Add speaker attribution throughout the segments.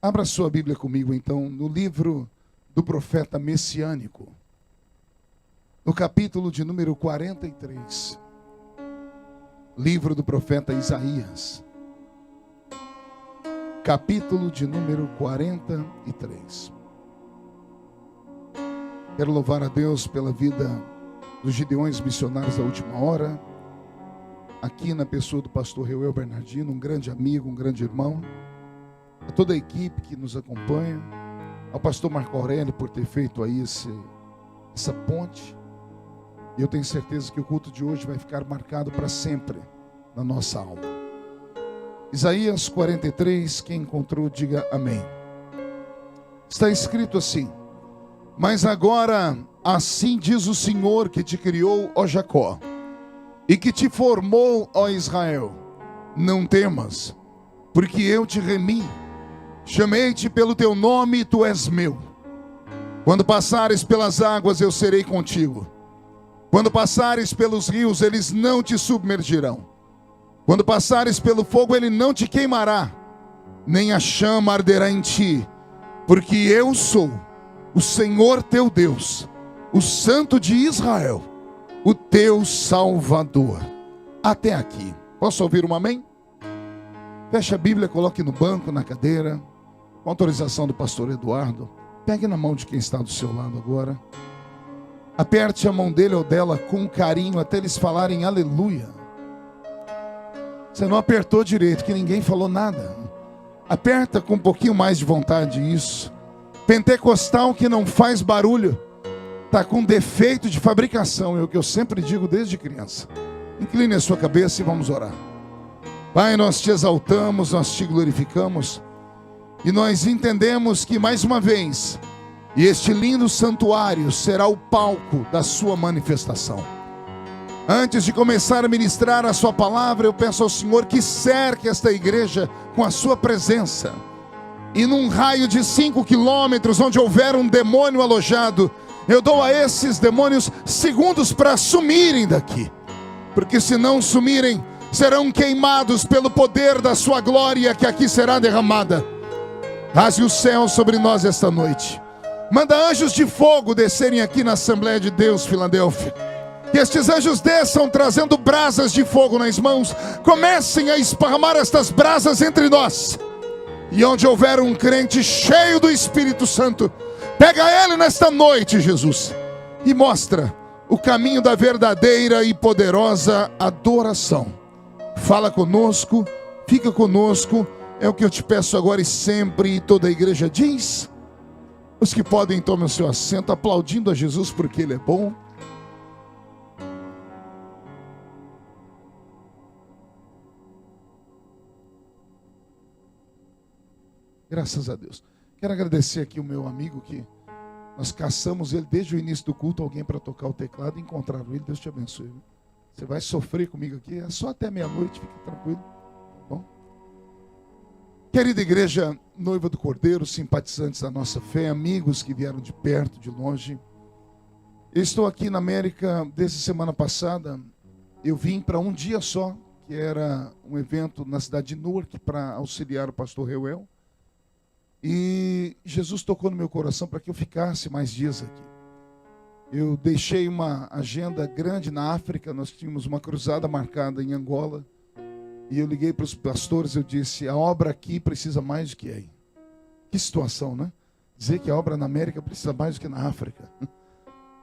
Speaker 1: Abra sua Bíblia comigo, então, no livro do profeta messiânico, no capítulo de número 43. Livro do profeta Isaías, capítulo de número 43. Quero louvar a Deus pela vida dos Gideões missionários da última hora, aqui na pessoa do pastor Reuel Bernardino, um grande amigo, um grande irmão, a toda a equipe que nos acompanha, ao pastor Marco Aurélio por ter feito aí essa ponte. E eu tenho certeza que o culto de hoje vai ficar marcado para sempre na nossa alma. Isaías 43, quem encontrou, diga amém. Está escrito assim: mas agora, assim diz o Senhor que te criou, ó Jacó, e que te formou, ó Israel, não temas, porque eu te remi, chamei-te pelo teu nome e tu és meu. Quando passares pelas águas, eu serei contigo. Quando passares pelos rios, eles não te submergirão. Quando passares pelo fogo, ele não te queimará, nem a chama arderá em ti, porque eu sou o Senhor teu Deus, o Santo de Israel, o teu Salvador. Até aqui. Posso ouvir um amém? Feche a Bíblia, coloque no banco, na cadeira, com autorização do pastor Eduardo. Pegue na mão de quem está do seu lado agora. Aperte a mão dele ou dela com carinho até eles falarem aleluia. Você não apertou direito, que ninguém falou nada. Aperta com um pouquinho mais de vontade isso. Pentecostal que não faz barulho está com defeito de fabricação, é o que eu sempre digo desde criança. Incline a sua cabeça e vamos orar. Pai, nós te exaltamos, nós te glorificamos, e nós entendemos que mais uma vez, e este lindo santuário será o palco da sua manifestação. Antes de começar a ministrar a sua palavra, eu peço ao Senhor que cerque esta igreja com a sua presença, e num raio de 5 quilômetros, onde houver um demônio alojado, eu dou a esses demônios segundos para sumirem daqui, porque se não sumirem, serão queimados pelo poder da sua glória que aqui será derramada. Rasgue o céu sobre nós esta noite. Manda anjos de fogo descerem aqui na Assembleia de Deus, Filadélfia. Que estes anjos desçam trazendo brasas de fogo nas mãos. Comecem a esparramar estas brasas entre nós. E onde houver um crente cheio do Espírito Santo, pega ele nesta noite, Jesus, e mostra o caminho da verdadeira e poderosa adoração. Fala conosco, fica conosco, é o que eu te peço agora e sempre. E toda a igreja diz: os que podem, tomem o seu assento, aplaudindo a Jesus porque Ele é bom. Graças a Deus. Quero agradecer aqui o meu amigo que nós caçamos ele desde o início do culto, alguém para tocar o teclado, e encontraram ele. Deus te abençoe. Você vai sofrer comigo aqui, é só até meia-noite, fique tranquilo. Tá bom? Querida igreja, noiva do Cordeiro, simpatizantes da nossa fé, amigos que vieram de perto, de longe. Eu estou aqui na América desde semana passada. Eu vim para um dia só, que era um evento na cidade de Newark para auxiliar o pastor Reuel. E Jesus tocou no meu coração para que eu ficasse mais dias aqui. Eu deixei uma agenda grande na África, nós tínhamos uma cruzada marcada em Angola. E eu liguei para os pastores, eu disse: a obra aqui precisa mais do que aí. Que situação, né? Dizer que a obra na América precisa mais do que na África.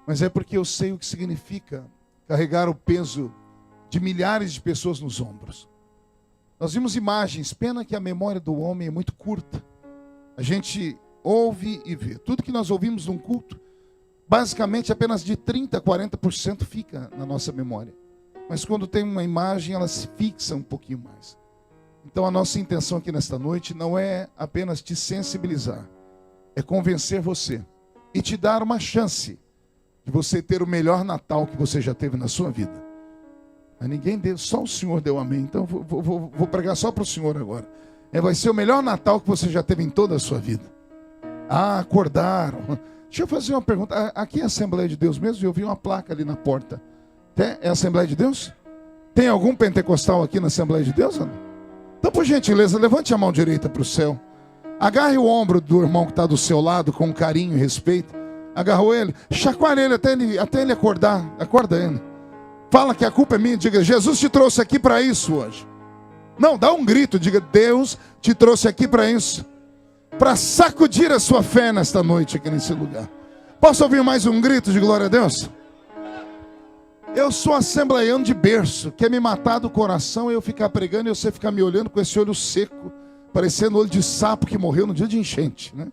Speaker 1: Mas é porque eu sei o que significa carregar o peso de milhares de pessoas nos ombros. Nós vimos imagens, pena que a memória do homem é muito curta. A gente ouve e vê. Tudo que nós ouvimos num culto, basicamente apenas de 30% a 40% fica na nossa memória. Mas quando tem uma imagem, ela se fixa um pouquinho mais. Então a nossa intenção aqui nesta noite não é apenas te sensibilizar, é convencer você e te dar uma chance de você ter o melhor Natal que você já teve na sua vida. Mas ninguém deu, só o Senhor deu amém. Então vou pregar só para o Senhor agora. Vai ser o melhor Natal que você já teve em toda a sua vida. Ah, acordaram. Deixa eu fazer uma pergunta. Aqui é a Assembleia de Deus mesmo? Eu vi uma placa ali na porta. É a Assembleia de Deus? Tem algum pentecostal aqui na Assembleia de Deus? Então, por gentileza, levante a mão direita para o céu. Agarre o ombro do irmão que está do seu lado com carinho e respeito. Agarrou ele, chacoalha ele até ele acordar. Acorda ele. Fala que a culpa é minha. Diga, Jesus te trouxe aqui para isso hoje. Não, dá um grito. Diga, Deus te trouxe aqui para isso. Para sacudir a sua fé nesta noite aqui nesse lugar. Posso ouvir mais um grito de glória a Deus? Eu sou assembleiano de berço. Quer me matar do coração e eu ficar pregando e você ficar me olhando com esse olho seco, parecendo olho de sapo que morreu no dia de enchente, né?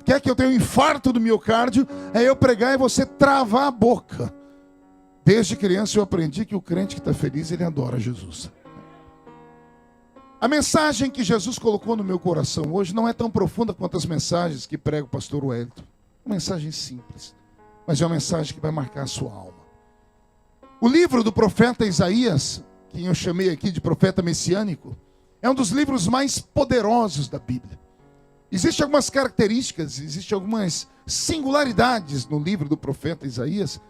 Speaker 1: Quer que eu tenha um infarto do miocárdio, é eu pregar e você travar a boca. Desde criança eu aprendi que o crente que está feliz, ele adora Jesus. A mensagem que Jesus colocou no meu coração hoje não é tão profunda quanto as mensagens que prega o pastor Wellington. Uma mensagem simples, mas é uma mensagem que vai marcar a sua alma. O livro do profeta Isaías, que eu chamei aqui de profeta messiânico, é um dos livros mais poderosos da Bíblia. Existem algumas características, existem algumas singularidades no livro do profeta Isaías,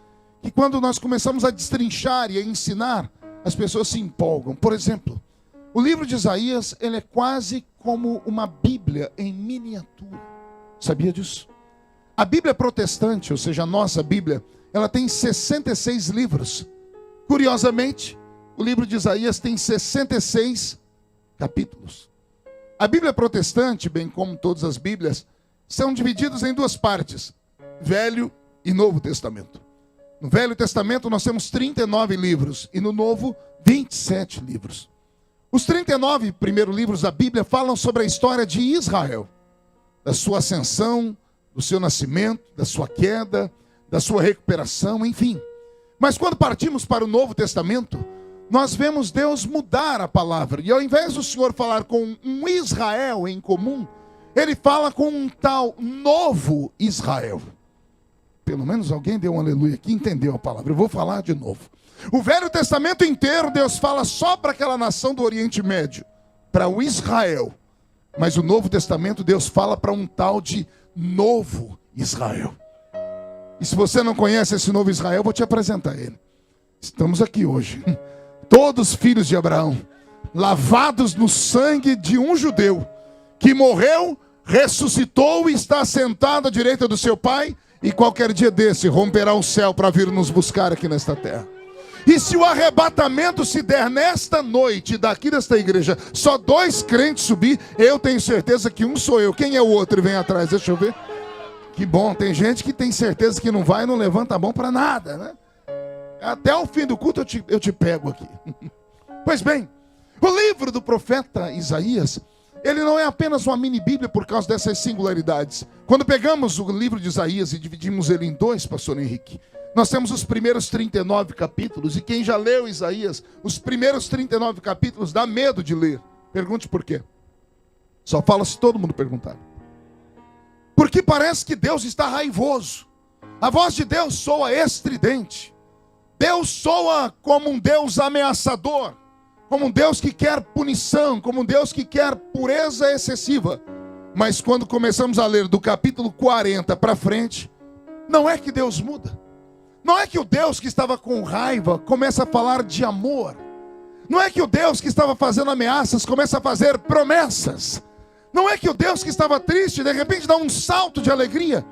Speaker 1: que quando nós começamos a destrinchar e a ensinar, as pessoas se empolgam. Por exemplo, o livro de Isaías, ele é quase como uma Bíblia em miniatura. Sabia disso? A Bíblia protestante, ou seja, a nossa Bíblia, ela tem 66 livros. Curiosamente, o livro de Isaías tem 66 capítulos. A Bíblia protestante, bem como todas as Bíblias, são divididas em duas partes, Velho e Novo Testamento. No Velho Testamento nós temos 39 livros e no Novo, 27 livros. Os 39 primeiros livros da Bíblia falam sobre a história de Israel, da sua ascensão, do seu nascimento, da sua queda, da sua recuperação, enfim. Mas quando partimos para o Novo Testamento, nós vemos Deus mudar a palavra. E ao invés do Senhor falar com um Israel em comum, Ele fala com um tal novo Israel. Pelo menos alguém deu um aleluia aqui e entendeu a palavra. Eu vou falar de novo. O Velho Testamento inteiro, Deus fala só para aquela nação do Oriente Médio, para o Israel. Mas o Novo Testamento, Deus fala para um tal de novo Israel. E se você não conhece esse novo Israel, eu vou te apresentar ele. Estamos aqui hoje. Todos filhos de Abraão, lavados no sangue de um judeu, que morreu, ressuscitou e está sentado à direita do seu Pai, e qualquer dia desse romperá o céu para vir nos buscar aqui nesta terra. E se o arrebatamento se der nesta noite, daqui desta igreja, só 2 crentes subir, eu tenho certeza que um sou eu. Quem é o outro e vem atrás? Deixa eu ver. Que bom, tem gente que tem certeza que não vai e não levanta a mão para nada, né? Até o fim do culto eu te pego aqui. Pois bem, o livro do profeta Isaías, ele não é apenas uma mini Bíblia por causa dessas singularidades. Quando pegamos o livro de Isaías e dividimos ele em 2, pastor Henrique, nós temos os primeiros 39 capítulos, e quem já leu Isaías, os primeiros 39 capítulos dá medo de ler. Pergunte por quê. Só fala se todo mundo perguntar. Porque parece que Deus está raivoso. A voz de Deus soa estridente. Deus soa como um Deus ameaçador, como um Deus que quer punição, como um Deus que quer pureza excessiva. Mas quando começamos a ler do capítulo 40 para frente, não é que Deus muda. Não é que o Deus que estava com raiva começa a falar de amor. Não é que o Deus que estava fazendo ameaças começa a fazer promessas. Não é que o Deus que estava triste de repente dá um salto de alegria.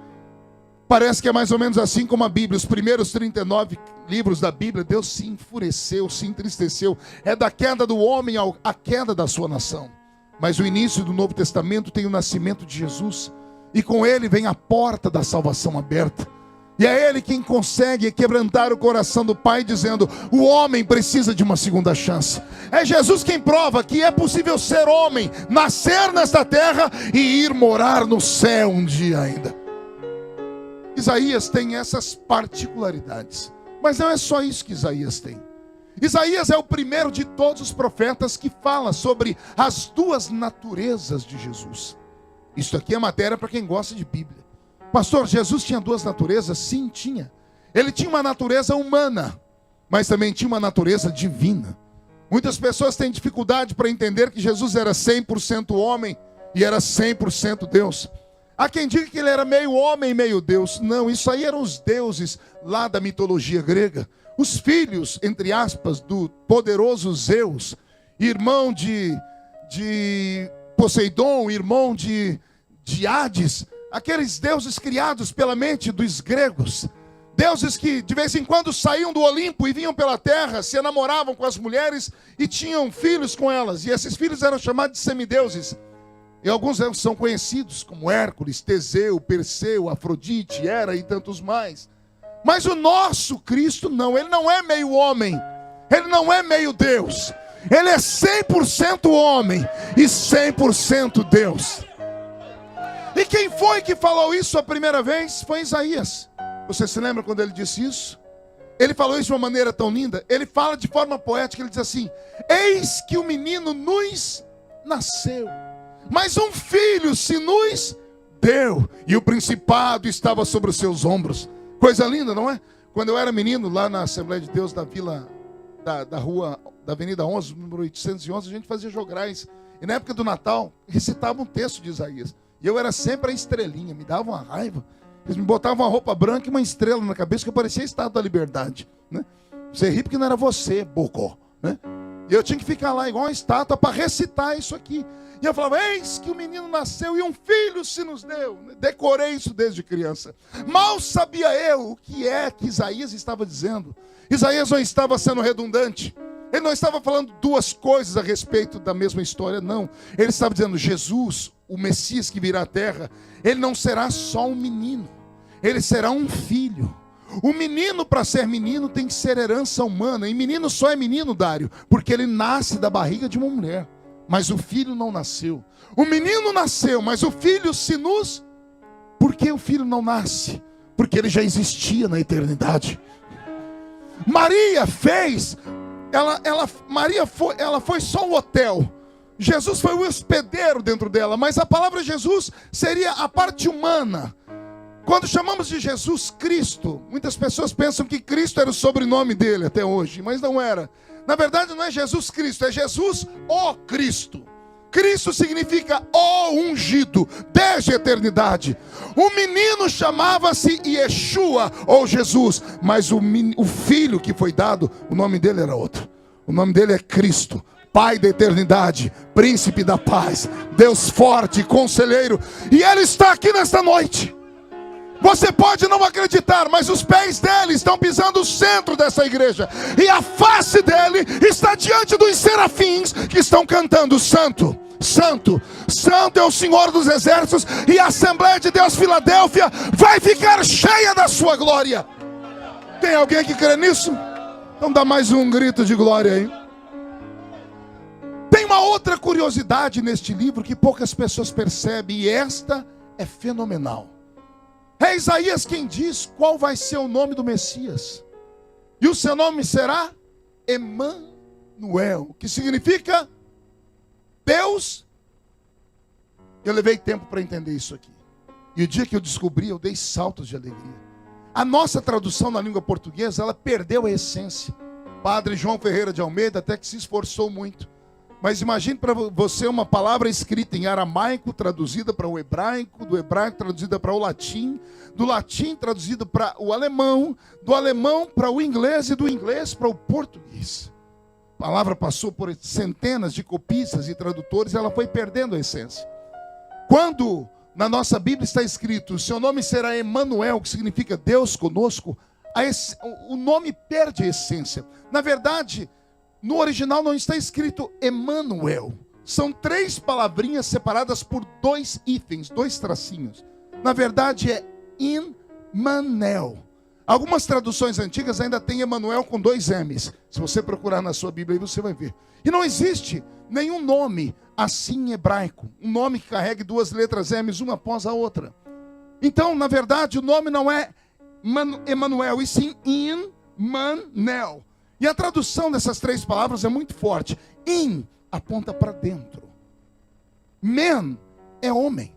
Speaker 1: Parece que é mais ou menos assim como a Bíblia. Os primeiros 39 livros da Bíblia, Deus se enfureceu, se entristeceu. É da queda do homem à queda da sua nação. Mas o início do Novo Testamento tem o nascimento de Jesus. E com ele vem a porta da salvação aberta. E é ele quem consegue quebrantar o coração do Pai, dizendo: o homem precisa de uma segunda chance. É Jesus quem prova que é possível ser homem, nascer nesta terra e ir morar no céu um dia ainda. Isaías tem essas particularidades. Mas não é só isso que Isaías tem. Isaías é o primeiro de todos os profetas que fala sobre as duas naturezas de Jesus. Isso aqui é matéria para quem gosta de Bíblia. Pastor, Jesus tinha duas naturezas? Sim, tinha. Ele tinha uma natureza humana, mas também tinha uma natureza divina. Muitas pessoas têm dificuldade para entender que Jesus era 100% homem e era 100% Deus. Há quem diga que ele era meio homem e meio Deus. Não, isso aí eram os deuses lá da mitologia grega. Os filhos, entre aspas, do poderoso Zeus, irmão de Poseidon, irmão de Hades, aqueles deuses criados pela mente dos gregos, deuses que de vez em quando saíam do Olimpo e vinham pela terra, se enamoravam com as mulheres e tinham filhos com elas, e esses filhos eram chamados de semideuses. E alguns são conhecidos como Hércules, Teseu, Perseu, Afrodite, Hera e tantos mais. Mas o nosso Cristo não, ele não é meio homem, ele não é meio Deus, ele é 100% homem e 100% Deus. E quem foi que falou isso a primeira vez? Foi Isaías. Você se lembra quando ele disse isso? Ele falou isso de uma maneira tão linda. Ele fala de forma poética, ele diz assim: eis que o menino nos nasceu, mas um filho se nos deu, e o principado estava sobre os seus ombros. Coisa linda, não é? Quando eu era menino, lá na Assembleia de Deus da Vila, da rua, da Avenida 11, número 811, a gente fazia jograis. E na época do Natal, recitava um texto de Isaías. E eu era sempre a estrelinha, me dava uma raiva. Eles me botavam uma roupa branca e uma estrela na cabeça, que eu parecia a Estátua da Liberdade, né? Você ri porque não era você, bocó, né? E eu tinha que ficar lá igual uma estátua para recitar isso aqui. E eu falava: eis que o menino nasceu e um filho se nos deu. Decorei isso desde criança. Mal sabia eu o que é que Isaías estava dizendo. Isaías não estava sendo redundante. Ele não estava falando duas coisas a respeito da mesma história, não. Ele estava dizendo: Jesus, o Messias que virá à terra, ele não será só um menino, ele será um filho. O menino, para ser menino, tem que ser herança humana. E menino só é menino, Dário, porque ele nasce da barriga de uma mulher. Mas o filho não nasceu. O menino nasceu, mas o filho se nos... Por que o filho não nasce? Porque ele já existia na eternidade. Maria fez... Maria foi só um hotel. Jesus foi o hospedeiro dentro dela. Mas a palavra Jesus seria a parte humana. Quando chamamos de Jesus Cristo, muitas pessoas pensam que Cristo era o sobrenome dele até hoje, mas não era. Na verdade não é Jesus Cristo, é Jesus o Cristo. Cristo significa o ungido, desde a eternidade. O menino chamava-se Yeshua, ou Jesus, mas o filho que foi dado, o nome dele era outro. O nome dele é Cristo, Pai da eternidade, Príncipe da paz, Deus forte, Conselheiro. E ele está aqui nesta noite. Você pode não acreditar, mas os pés dele estão pisando o centro dessa igreja. E a face dele está diante dos serafins que estão cantando: Santo, Santo, Santo é o Senhor dos exércitos. E a Assembleia de Deus Filadélfia vai ficar cheia da sua glória. Tem alguém que crê nisso? Então dá mais um grito de glória aí. Tem uma outra curiosidade neste livro que poucas pessoas percebem, e esta é fenomenal. É Isaías quem diz qual vai ser o nome do Messias. E o seu nome será Emanuel, que significa Deus. Eu levei tempo para entender isso aqui. E o dia que eu descobri, eu dei saltos de alegria. A nossa tradução na língua portuguesa, ela perdeu a essência. Padre João Ferreira de Almeida até que se esforçou muito. Mas imagine para você uma palavra escrita em aramaico, traduzida para o hebraico, do hebraico traduzida para o latim, do latim traduzida para o alemão, do alemão para o inglês e do inglês para o português. A palavra passou por centenas de copistas e tradutores e ela foi perdendo a essência. Quando na nossa Bíblia está escrito: o seu nome será Emanuel, que significa Deus conosco, o nome perde a essência. Na verdade, no original não está escrito Emanuel. São três palavrinhas separadas por dois hífens, dois tracinhos. Na verdade é Immanel. Algumas traduções antigas ainda tem Emanuel com dois M's. Se você procurar na sua Bíblia aí você vai ver. E não existe nenhum nome assim em hebraico. Um nome que carregue duas letras M's uma após a outra. Então, na verdade, o nome não é Emanuel, e sim Immanel. E a tradução dessas três palavras é muito forte. In aponta para dentro. Men é homem.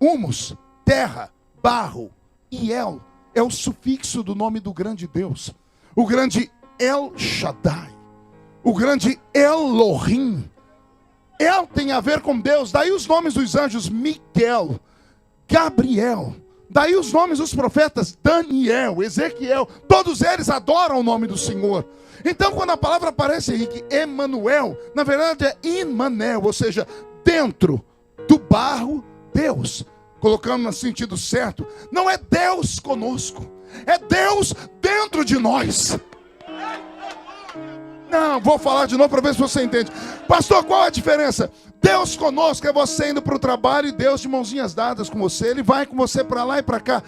Speaker 1: Humus, terra, barro. E El é o sufixo do nome do grande Deus. O grande El Shaddai. O grande Elohim. El tem a ver com Deus. Daí os nomes dos anjos: Miquel, Gabriel. Daí os nomes dos profetas: Daniel, Ezequiel. Todos eles adoram o nome do Senhor. Então, quando a palavra aparece aí que Emanuel, na verdade é Immanel, ou seja, dentro do barro, Deus. Colocando no sentido certo, não é Deus conosco, é Deus dentro de nós. Não, vou falar de novo para ver se você entende. Pastor, qual a diferença? Deus conosco é você indo para o trabalho e Deus de mãozinhas dadas com você. Ele vai com você para lá e para cá.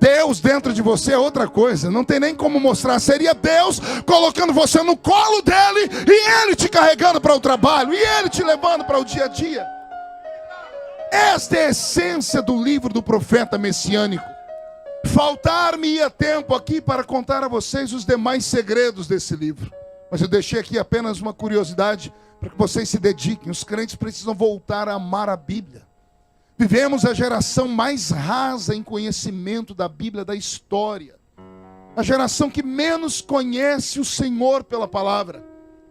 Speaker 1: Deus dentro de você é outra coisa. Não tem nem como mostrar. Seria Deus colocando você no colo dele e ele te carregando para o trabalho e ele te levando para o dia a dia. Esta é a essência do livro do profeta messiânico. Faltar-me-ia tempo aqui para contar a vocês os demais segredos desse livro. Mas eu deixei aqui apenas uma curiosidade para que vocês se dediquem. Os crentes precisam voltar a amar a Bíblia. Vivemos a geração mais rasa em conhecimento da Bíblia, da história. A geração que menos conhece o Senhor pela palavra.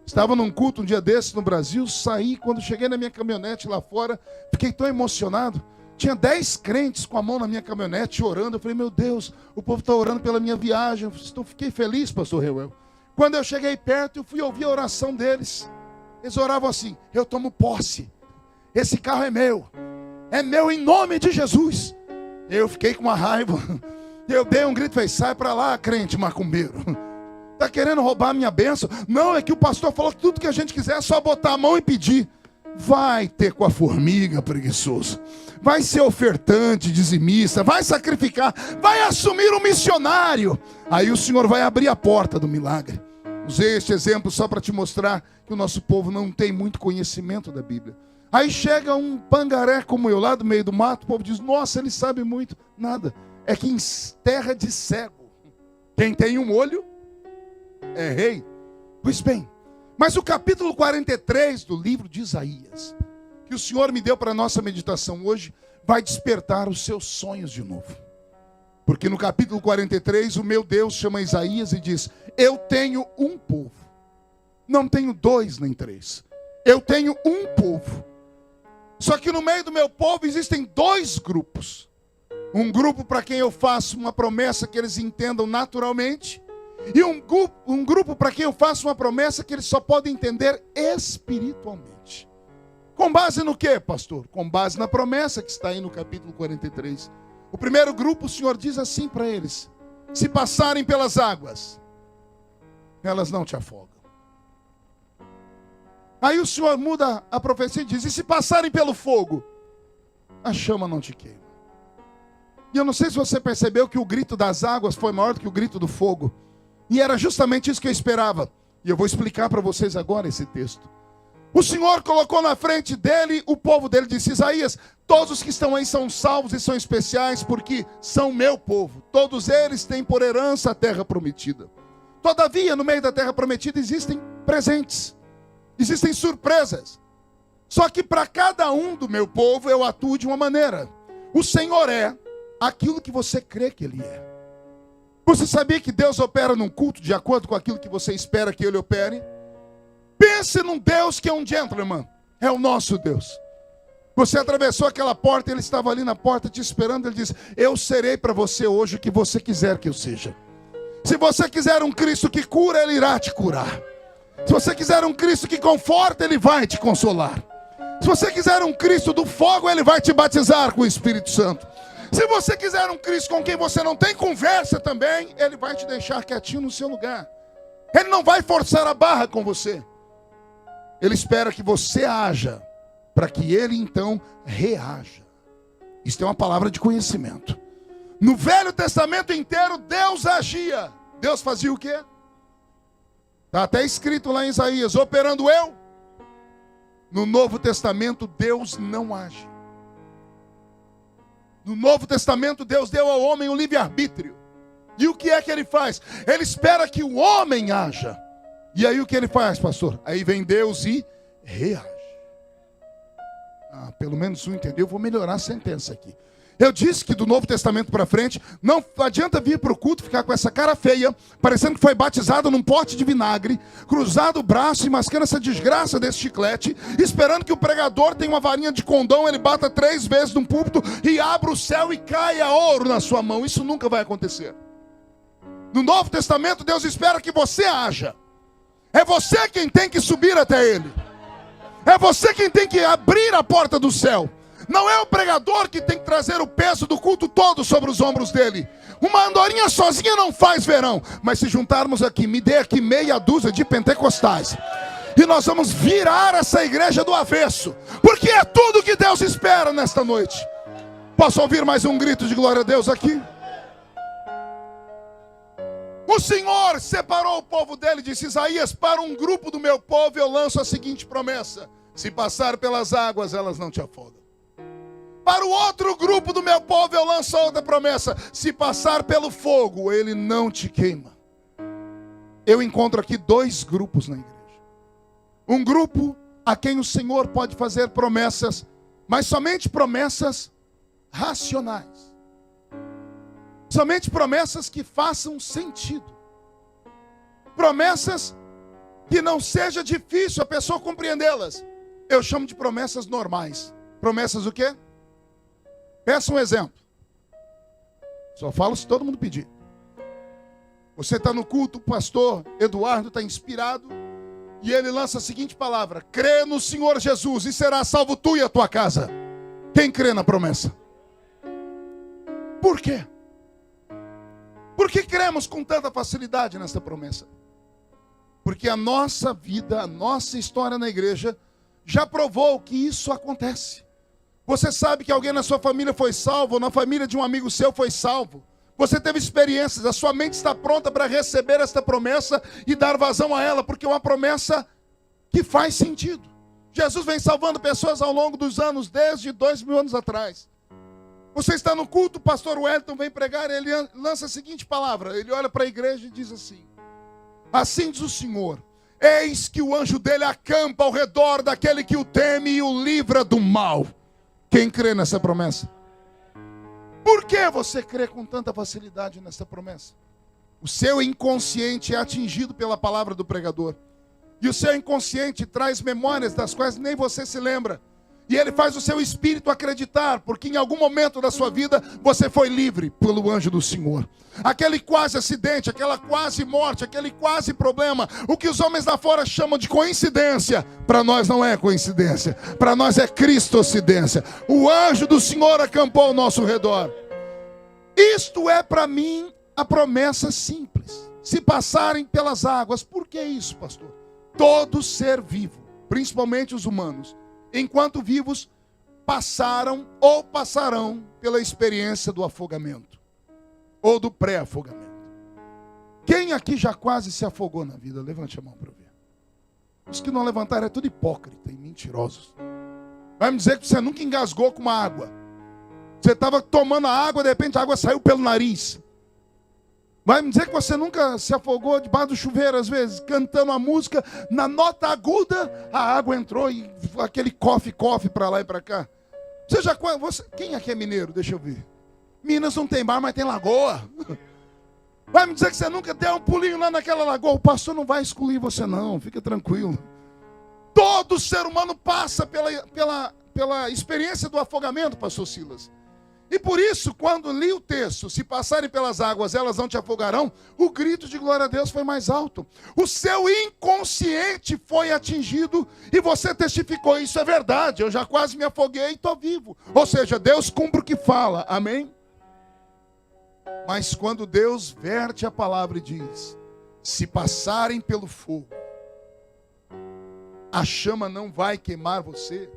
Speaker 1: Estava num culto um dia desses no Brasil, saí, quando cheguei na minha caminhonete lá fora, fiquei tão emocionado. Tinha 10 crentes com a mão na minha caminhonete orando. Eu falei, meu Deus, o povo está orando pela minha viagem. Eu fiquei feliz, pastor Reuel. Quando eu cheguei perto, eu fui ouvir a oração deles. Eles oravam assim, eu tomo posse. Esse carro é meu em nome de Jesus. Eu fiquei com uma raiva. Eu dei um grito e falei, sai para lá, crente macumbeiro. Está querendo roubar a minha bênção? Não, é que o pastor falou que tudo que a gente quiser é só botar a mão e pedir. Vai ter com a formiga, preguiçoso. Vai ser ofertante, dizimista, vai sacrificar, vai assumir um missionário. Aí o Senhor vai abrir a porta do milagre. Usei este exemplo só para te mostrar que o nosso povo não tem muito conhecimento da Bíblia. Aí chega um pangaré como eu lá do meio do mato, o povo diz, nossa, ele sabe muito. Nada, é que em terra de cego, quem tem um olho é rei. Pois bem, mas o capítulo 43 do livro de Isaías, que o Senhor me deu para a nossa meditação hoje, vai despertar os seus sonhos de novo. Porque no capítulo 43, o meu Deus chama Isaías e diz, eu tenho um povo. Não tenho 2 nem 3. Eu tenho um povo. Só que no meio do meu povo existem 2 grupos. Um grupo para quem eu faço uma promessa que eles entendam naturalmente. E um grupo para quem eu faço uma promessa que eles só podem entender espiritualmente. Com base no quê, pastor? Com base na promessa que está aí no capítulo 43. O primeiro grupo, o Senhor diz assim para eles, se passarem pelas águas, elas não te afogam. Aí o Senhor muda a profecia e diz, e se passarem pelo fogo, a chama não te queima. E eu não sei se você percebeu que o grito das águas foi maior do que o grito do fogo. E era justamente isso que eu esperava. E eu vou explicar para vocês agora esse texto. O Senhor colocou na frente dele, o povo dele disse, Isaías, todos os que estão aí são salvos e são especiais porque são meu povo. Todos eles têm por herança a terra prometida. Todavia, no meio da terra prometida existem presentes, existem surpresas. Só que para cada um do meu povo eu atuo de uma maneira. O Senhor é aquilo que você crê que Ele é. Você sabia que Deus opera num culto de acordo com aquilo que você espera que Ele opere? Pense num Deus que é um gentleman. É o nosso Deus. Você atravessou aquela porta, Ele estava ali na porta te esperando. Ele diz, eu serei para você hoje o que você quiser que eu seja. Se você quiser um Cristo que cura, Ele irá te curar. Se você quiser um Cristo que conforta, Ele vai te consolar. Se você quiser um Cristo do fogo, Ele vai te batizar com o Espírito Santo. Se você quiser um Cristo com quem você não tem conversa também, Ele vai te deixar quietinho no seu lugar. Ele não vai forçar a barra com você. Ele espera que você haja, para que Ele então reaja. Isso é uma palavra de conhecimento. No Velho Testamento inteiro, Deus agia. Deus fazia o quê? Está até escrito lá em Isaías, operando eu. No Novo Testamento, Deus não age. No Novo Testamento, Deus deu ao homem o livre-arbítrio. E o que é que Ele faz? Ele espera que o homem haja. E aí o que Ele faz, pastor? Aí vem Deus e reage. Pelo menos um entendeu. Eu vou melhorar a sentença aqui. Eu disse que do Novo Testamento para frente, não adianta vir para o culto, ficar com essa cara feia, parecendo que foi batizado num pote de vinagre, cruzado o braço e mascando essa desgraça desse chiclete, esperando que o pregador tenha uma varinha de condão, ele bata 3 vezes no púlpito e abra o céu e caia ouro na sua mão. Isso nunca vai acontecer. No Novo Testamento, Deus espera que você haja. É você quem tem que subir até Ele. É você quem tem que abrir a porta do céu. Não é o pregador que tem que trazer o peso do culto todo sobre os ombros dele. Uma andorinha sozinha não faz verão. Mas se juntarmos aqui, me dê aqui meia dúzia de pentecostais, e nós vamos virar essa igreja do avesso. Porque é tudo que Deus espera nesta noite. Posso ouvir mais um grito de glória a Deus aqui? O Senhor separou o povo dele, disse Isaías: para um grupo do meu povo eu lanço a seguinte promessa: se passar pelas águas, elas não te afogam. Para o outro grupo do meu povo eu lanço outra promessa: se passar pelo fogo, ele não te queima. Eu encontro aqui dois grupos na igreja. Um grupo a quem o Senhor pode fazer promessas, mas somente promessas racionais. Somente promessas que façam sentido. Promessas que não seja difícil a pessoa compreendê-las. Eu chamo de promessas normais. Promessas o quê? Peça um exemplo. Só falo se todo mundo pedir. Você está no culto, o pastor Eduardo está inspirado, e ele lança a seguinte palavra: crê no Senhor Jesus e será salvo tu e a tua casa. Quem crê na promessa? Por quê? Por que cremos com tanta facilidade nessa promessa? Porque a nossa vida, a nossa história na igreja já provou que isso acontece. Você sabe que alguém na sua família foi salvo, ou na família de um amigo seu foi salvo. Você teve experiências, a sua mente está pronta para receber esta promessa e dar vazão a ela, porque é uma promessa que faz sentido. Jesus vem salvando pessoas ao longo dos anos, desde 2000 anos atrás. Você está no culto, o pastor Wellington vem pregar, ele lança a seguinte palavra, ele olha para a igreja e diz assim: assim diz o Senhor, eis que o anjo dele acampa ao redor daquele que o teme e o livra do mal. Quem crê nessa promessa? Por que você crê com tanta facilidade nessa promessa? O seu inconsciente é atingido pela palavra do pregador. E o seu inconsciente traz memórias das quais nem você se lembra. E ele faz o seu espírito acreditar, porque em algum momento da sua vida você foi livre pelo anjo do Senhor. Aquele quase acidente, aquela quase morte, aquele quase problema, o que os homens lá fora chamam de coincidência, para nós não é coincidência, para nós é cristocidência. O anjo do Senhor acampou ao nosso redor. Isto é para mim a promessa simples: se passarem pelas águas. Por que isso, pastor? Todo ser vivo, principalmente os humanos, enquanto vivos, passaram ou passarão pela experiência do afogamento, ou do pré-afogamento. Quem aqui já quase se afogou na vida? Levante a mão para eu ver. Os que não levantaram é tudo hipócrita e mentirosos. Vai me dizer que você nunca engasgou com uma água. Você estava tomando a água, de repente a água saiu pelo nariz. Vai me dizer que você nunca se afogou debaixo do chuveiro, às vezes, cantando a música, na nota aguda, a água entrou e aquele cofe para lá e para cá. Quem aqui é mineiro? Deixa eu ver. Minas não tem mar, mas tem lagoa. Vai me dizer que você nunca deu um pulinho lá naquela lagoa? O pastor não vai excluir você não, fica tranquilo. Todo ser humano passa pela experiência do afogamento, pastor Silas. E por isso, quando li o texto, se passarem pelas águas, elas não te afogarão, o grito de glória a Deus foi mais alto. O seu inconsciente foi atingido e você testificou: isso é verdade, eu já quase me afoguei e estou vivo. Ou seja, Deus cumpre o que fala, amém? Mas quando Deus verte a palavra e diz: se passarem pelo fogo, a chama não vai queimar você,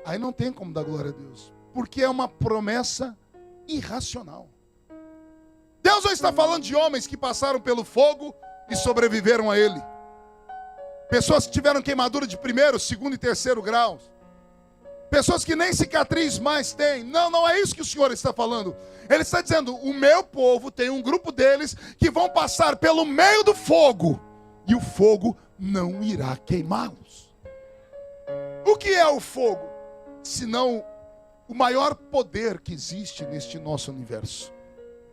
Speaker 1: aí não tem como dar glória a Deus. Porque é uma promessa irracional. Deus não está falando de homens que passaram pelo fogo e sobreviveram a ele. Pessoas que tiveram queimadura de primeiro, segundo e terceiro graus. Pessoas que nem cicatriz mais têm. Não é isso que o Senhor está falando. Ele está dizendo: o meu povo tem um grupo deles que vão passar pelo meio do fogo, e o fogo não irá queimá-los. O que é o fogo? Senão o maior poder que existe neste nosso universo.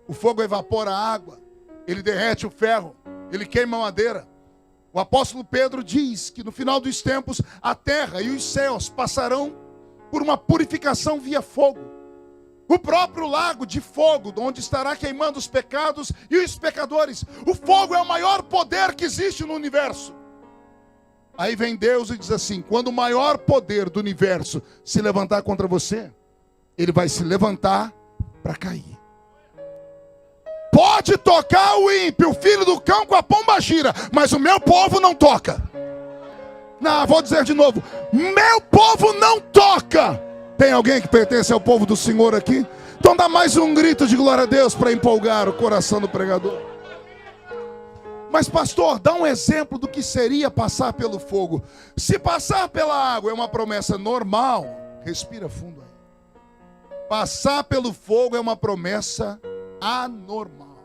Speaker 1: O fogo evapora a água, ele derrete o ferro, ele queima a madeira. O apóstolo Pedro diz que no final dos tempos a terra e os céus passarão por uma purificação via fogo. O próprio lago de fogo, onde estará queimando os pecados e os pecadores. O fogo é o maior poder que existe no universo. Aí vem Deus e diz assim: quando o maior poder do universo se levantar contra você, ele vai se levantar para cair. Pode tocar o ímpio, o filho do cão com a pombagira, mas o meu povo não toca. Não, vou dizer de novo: meu povo não toca. Tem alguém que pertence ao povo do Senhor aqui? Então dá mais um grito de glória a Deus para empolgar o coração do pregador. Mas pastor, dá um exemplo do que seria passar pelo fogo. Se passar pela água é uma promessa normal, respira fundo aí. Passar pelo fogo é uma promessa anormal.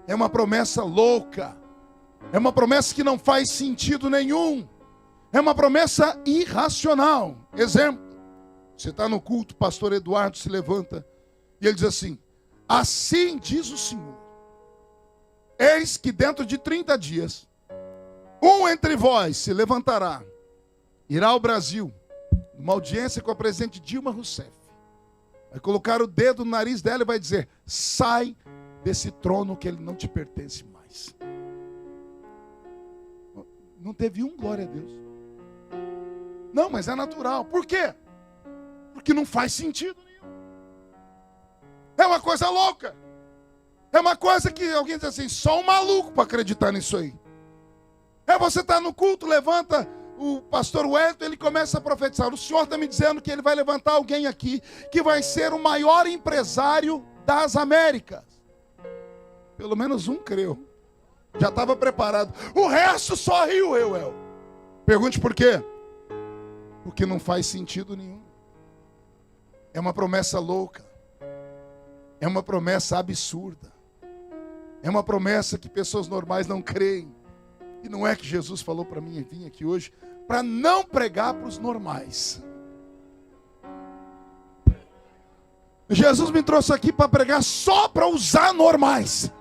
Speaker 1: É uma promessa louca. É uma promessa que não faz sentido nenhum. É uma promessa irracional. Exemplo: você está no culto, o pastor Eduardo se levanta e ele diz assim: assim diz o Senhor, eis que dentro de 30 dias, um entre vós se levantará, irá ao Brasil, numa audiência com a presidente Dilma Rousseff, vai colocar o dedo no nariz dela e vai dizer: sai desse trono que ele não te pertence mais. Não teve um glória a Deus. Não, mas é natural. Por quê? Porque não faz sentido nenhum. É uma coisa louca. É uma coisa que alguém diz assim: só um maluco para acreditar nisso aí. É você estar no culto, levanta o pastor Wellington, ele começa a profetizar: o Senhor está me dizendo que ele vai levantar alguém aqui que vai ser o maior empresário das Américas. Pelo menos um creu. Já estava preparado. O resto só riu, eu. Pergunte por quê? Porque não faz sentido nenhum. É uma promessa louca. É uma promessa absurda. É uma promessa que pessoas normais não creem. E não é que Jesus falou para mim vir aqui hoje para não pregar para os normais. Jesus me trouxe aqui para pregar só para os anormais.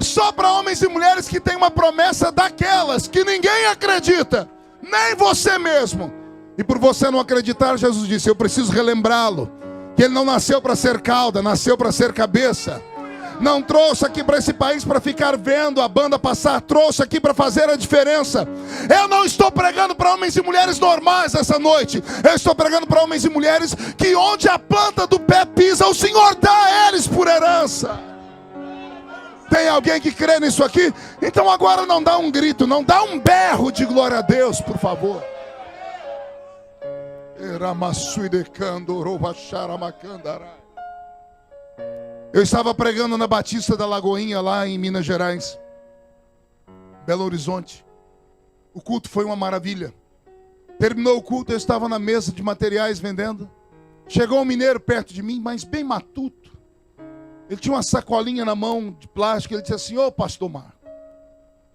Speaker 1: Só para homens e mulheres que têm uma promessa daquelas que ninguém acredita, nem você mesmo. E por você não acreditar, Jesus disse: eu preciso relembrá-lo, que ele não nasceu para ser cauda, nasceu para ser cabeça. Não trouxe aqui para esse país para ficar vendo a banda passar, trouxe aqui para fazer a diferença. Eu não estou pregando para homens e mulheres normais essa noite. Eu estou pregando para homens e mulheres que onde a planta do pé pisa, o Senhor dá a eles por herança. Tem alguém que crê nisso aqui? Então agora não dá um grito, não dá um berro de glória a Deus, por favor. Eu estava pregando na Batista da Lagoinha, lá em Minas Gerais, Belo Horizonte. O culto foi uma maravilha. Terminou o culto, eu estava na mesa de materiais vendendo. Chegou um mineiro perto de mim, mas bem matuto. Ele tinha uma sacolinha na mão de plástico. Ele disse assim: ô pastor Marco,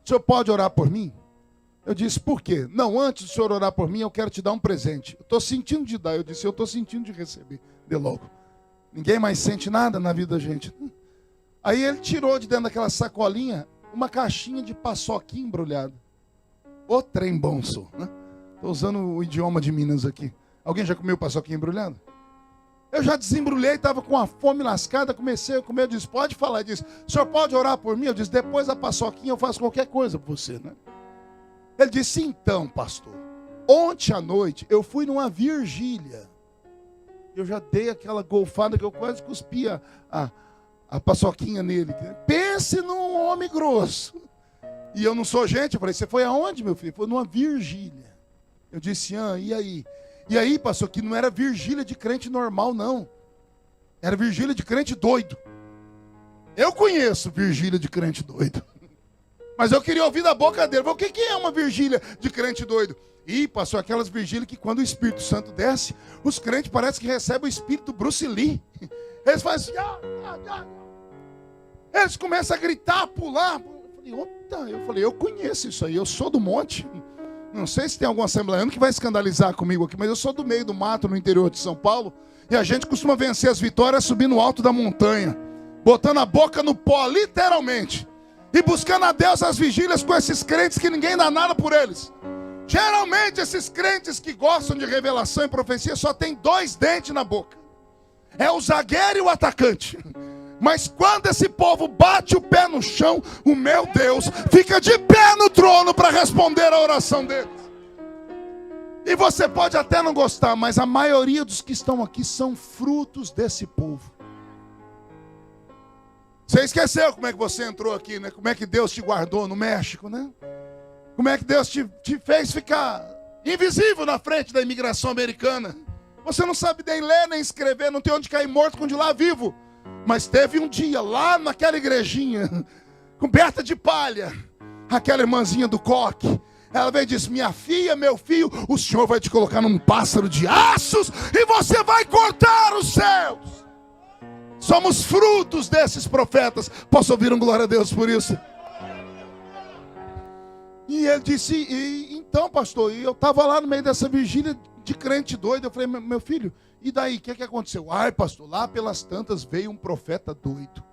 Speaker 1: o senhor pode orar por mim? Eu disse: por quê? Não, antes do senhor orar por mim, eu quero te dar um presente. Eu estou sentindo de dar. Eu disse: eu estou sentindo de receber. Dê logo. Ninguém mais sente nada na vida da gente. Aí ele tirou de dentro daquela sacolinha uma caixinha de paçoquinha embrulhada. Ô trem bom, sou, né? Estou usando o idioma de Minas aqui. Alguém já comeu paçoquinha embrulhada? Eu já desembrulhei, estava com a fome lascada, comecei a comer. Eu disse: pode falar. Ele disse: o senhor pode orar por mim? Eu disse: depois da paçoquinha eu faço qualquer coisa por você, né? Ele disse: então, pastor, ontem à noite eu fui numa vigília. Eu já dei aquela golfada que eu quase cuspia a paçoquinha nele. Pense num homem grosso. E eu não sou gente. Eu falei: você foi aonde, meu filho? Foi numa vigília. Eu disse: e aí? E aí, pastor, que não era vigília de crente normal, não. Era vigília de crente doido. Eu conheço vigília de crente doido. Mas eu queria ouvir da boca dele. O que é uma vigília de crente doido? E pastor, aquelas vigílias que quando o Espírito Santo desce, os crentes parecem que recebem o espírito Bruce Lee. Eles fazem assim, eles começam a gritar, a pular. Eu falei: eu conheço isso aí, eu sou do monte. Não sei se tem algum assembleano que vai escandalizar comigo aqui, mas eu sou do meio do mato, no interior de São Paulo, e a gente costuma vencer as vitórias subindo no alto da montanha, botando a boca no pó, literalmente, e buscando a Deus as vigílias com esses crentes que ninguém dá nada por eles. Geralmente esses crentes que gostam de revelação e profecia só tem 2 dentes na boca. É o zagueiro e o atacante. Mas quando esse povo bate o pé no chão, o meu Deus fica de pé no trono para responder a oração deles. E você pode até não gostar, mas a maioria dos que estão aqui são frutos desse povo. Você esqueceu como é que você entrou aqui, né? Como é que Deus te guardou no México, né? Como é que Deus te fez ficar invisível na frente da imigração americana. Você não sabe nem ler, nem escrever, não tem onde cair morto com de lá vivo. Mas teve um dia lá naquela igrejinha, coberta de palha, aquela irmãzinha do coque, ela veio e disse: minha filha, meu filho, o Senhor vai te colocar num pássaro de aços e você vai cortar os céus. Somos frutos desses profetas. Posso ouvir um glória a Deus por isso? E ele disse: então, pastor, e eu estava lá no meio dessa vigília de crente doido. Eu falei: meu filho, e daí, o que aconteceu? Ai, pastor, lá pelas tantas veio um profeta doido.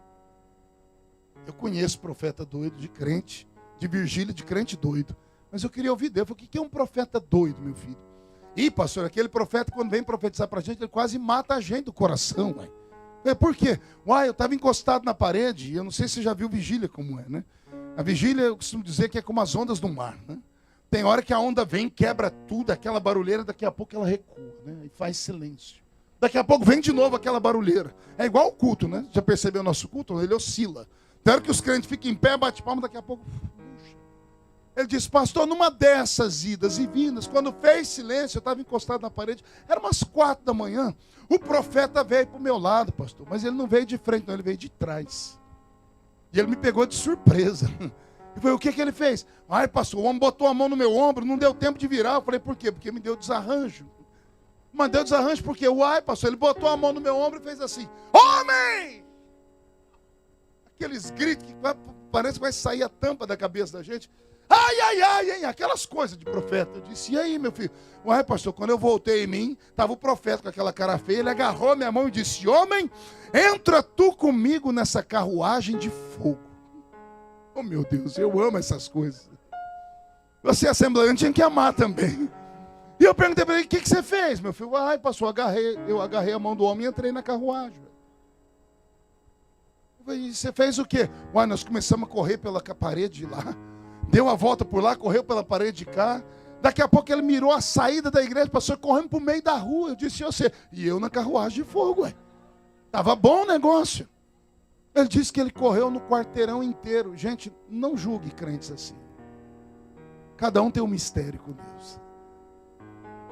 Speaker 1: Eu conheço profeta doido de crente, de vigília de crente doido. Mas eu queria ouvir Deus. Eu falei: o que é um profeta doido, meu filho? Ih, pastor, aquele profeta, quando vem profetizar para a gente, ele quase mata a gente do coração, ué. Por quê? Uai, eu estava encostado na parede, e eu não sei se você já viu vigília como é, né? A vigília, eu costumo dizer que é como as ondas do mar, né? Tem hora que a onda vem, quebra tudo, aquela barulheira, daqui a pouco ela recua, né? E faz silêncio. Daqui a pouco vem de novo aquela barulheira. É igual o culto, né? Já percebeu o nosso culto? Ele oscila. Tem hora que os crentes ficam em pé, bate palma, daqui a pouco... Ele disse: pastor, numa dessas idas e vindas, quando fez silêncio, eu estava encostado na parede, era umas 4 da manhã, o profeta veio para o meu lado, pastor, mas ele não veio de frente, não, ele veio de trás. E ele me pegou de surpresa. Eu falei: o que ele fez? Ai, pastor, o homem botou a mão no meu ombro, não deu tempo de virar. Eu falei: por quê? Porque me deu desarranjo. Mas deu desarranjo porque, uai, pastor, ele botou a mão no meu ombro e fez assim: homem! Aqueles gritos que parece que vai sair a tampa da cabeça da gente. Ai, ai, ai, ai, aquelas coisas de profeta. Eu disse: e aí, meu filho? Uai, pastor, quando eu voltei em mim, estava o profeta com aquela cara feia, ele agarrou minha mão e disse: homem, entra tu comigo nessa carruagem de fogo. Oh, meu Deus, eu amo essas coisas. Você, assembleante, tinha que amar também. E eu perguntei para ele: o que você fez, meu filho? Ai, pastor, eu agarrei a mão do homem e entrei na carruagem. Eu falei: você fez o quê? Uai, nós começamos a correr pela parede de lá. Deu a volta por lá, correu pela parede de cá. Daqui a pouco ele mirou a saída da igreja, passou correndo para o meio da rua. Eu disse: você? E eu na carruagem de fogo, ué. Tava bom o negócio. Ele disse que ele correu no quarteirão inteiro. Gente, não julgue crentes assim. Cada um tem um mistério com Deus.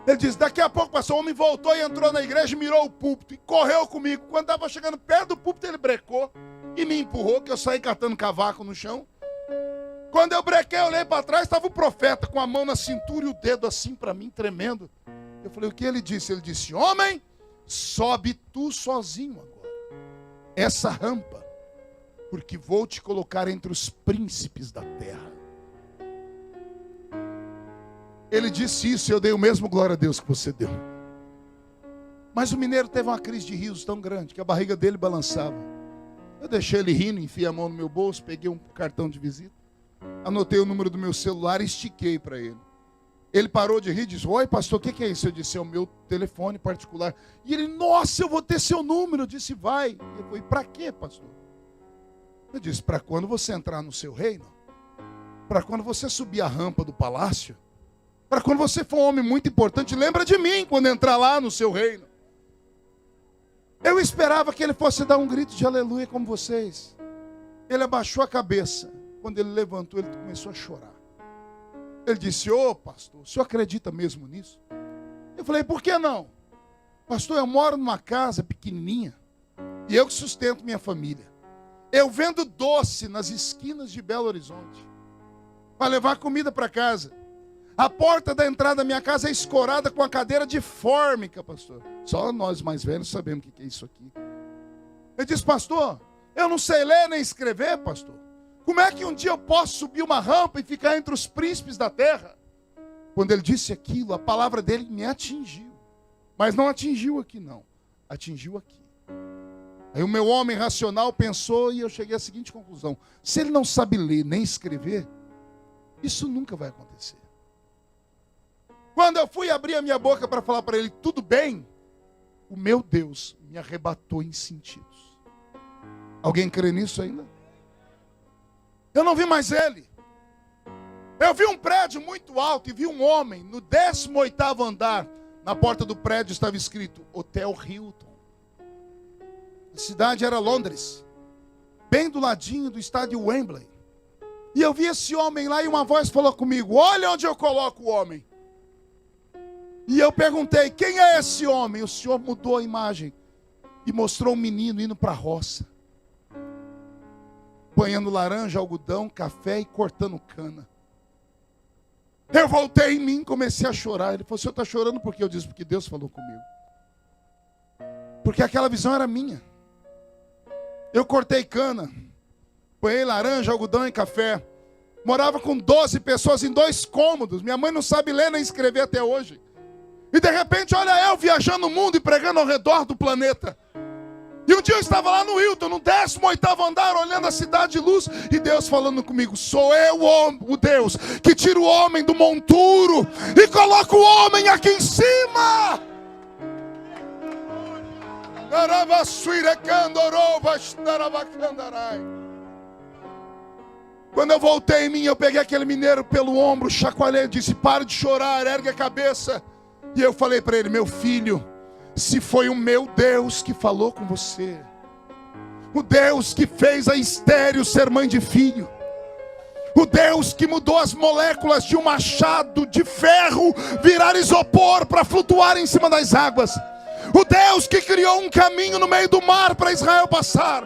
Speaker 1: Ele disse: daqui a pouco passou, o homem voltou e entrou na igreja, mirou o púlpito e correu comigo. Quando estava chegando perto do púlpito, ele brecou e me empurrou, que eu saí catando cavaco no chão. Quando eu brequei, eu olhei para trás, estava o profeta com a mão na cintura e o dedo assim para mim, tremendo. Eu falei: o que ele disse? Ele disse: homem, sobe tu sozinho agora essa rampa, porque vou te colocar entre os príncipes da terra. Ele disse isso e eu dei o mesmo glória a Deus que você deu. Mas o mineiro teve uma crise de risos tão grande que a barriga dele balançava. Eu deixei ele rindo, enfiei a mão no meu bolso, peguei um cartão de visita, anotei o número do meu celular e estiquei para ele. Ele parou de rir e disse: oi, pastor, o que é isso? Eu disse: é o meu telefone particular. E ele: nossa, eu vou ter seu número. Eu disse: vai. Eu falei: para quê, pastor? Eu disse: para quando você entrar no seu reino, para quando você subir a rampa do palácio, para quando você for um homem muito importante, lembra de mim quando entrar lá no seu reino. Eu esperava que ele fosse dar um grito de aleluia como vocês. Ele abaixou a cabeça. Quando ele levantou, ele começou a chorar. Ele disse: ô pastor, o senhor acredita mesmo nisso? Eu falei: por que não? Pastor, eu moro numa casa pequenininha e eu que sustento minha família. Eu vendo doce nas esquinas de Belo Horizonte para levar comida para casa. A porta da entrada da minha casa é escorada com a cadeira de fórmica, pastor. Só nós mais velhos sabemos o que é isso aqui. Ele disse: pastor, eu não sei ler nem escrever, pastor. Como é que um dia eu posso subir uma rampa e ficar entre os príncipes da terra? Quando ele disse aquilo, a palavra dele me atingiu. Mas não atingiu aqui não, atingiu aqui. Aí o meu homem racional pensou e eu cheguei à seguinte conclusão: se ele não sabe ler nem escrever, isso nunca vai acontecer. Quando eu fui abrir a minha boca para falar para ele tudo bem, o meu Deus me arrebatou em sentidos. Alguém crê nisso ainda? Eu não vi mais ele. Eu vi um prédio muito alto e vi um homem no 18º andar. Na porta do prédio estava escrito Hotel Hilton. A cidade era Londres, bem do ladinho do estádio Wembley. E eu vi esse homem lá e uma voz falou comigo: olha onde eu coloco o homem. E eu perguntei: quem é esse homem? O senhor mudou a imagem e mostrou um menino indo para a roça, banhando laranja, algodão, café e cortando cana. Eu voltei em mim, comecei a chorar. Ele falou: o senhor está chorando por quê? Eu disse: porque Deus falou comigo. Porque aquela visão era minha. Eu cortei cana, banhei laranja, algodão e café. Morava com 12 pessoas em 2 cômodos. Minha mãe não sabe ler nem escrever até hoje. E de repente, olha eu viajando o mundo e pregando ao redor do planeta. E um dia eu estava lá no Hilton, no 18º andar, olhando a cidade de luz, e Deus falando comigo: sou eu o Deus que tira o homem do monturo e coloca o homem aqui em cima. Quando eu voltei em mim, eu peguei aquele mineiro pelo ombro, chacoalhei e disse: pare de chorar, ergue a cabeça. E eu falei para ele: meu filho, se foi o meu Deus que falou com você, o Deus que fez a estéril ser mãe de filho, o Deus que mudou as moléculas de um machado de ferro virar isopor para flutuar em cima das águas, o Deus que criou um caminho no meio do mar para Israel passar,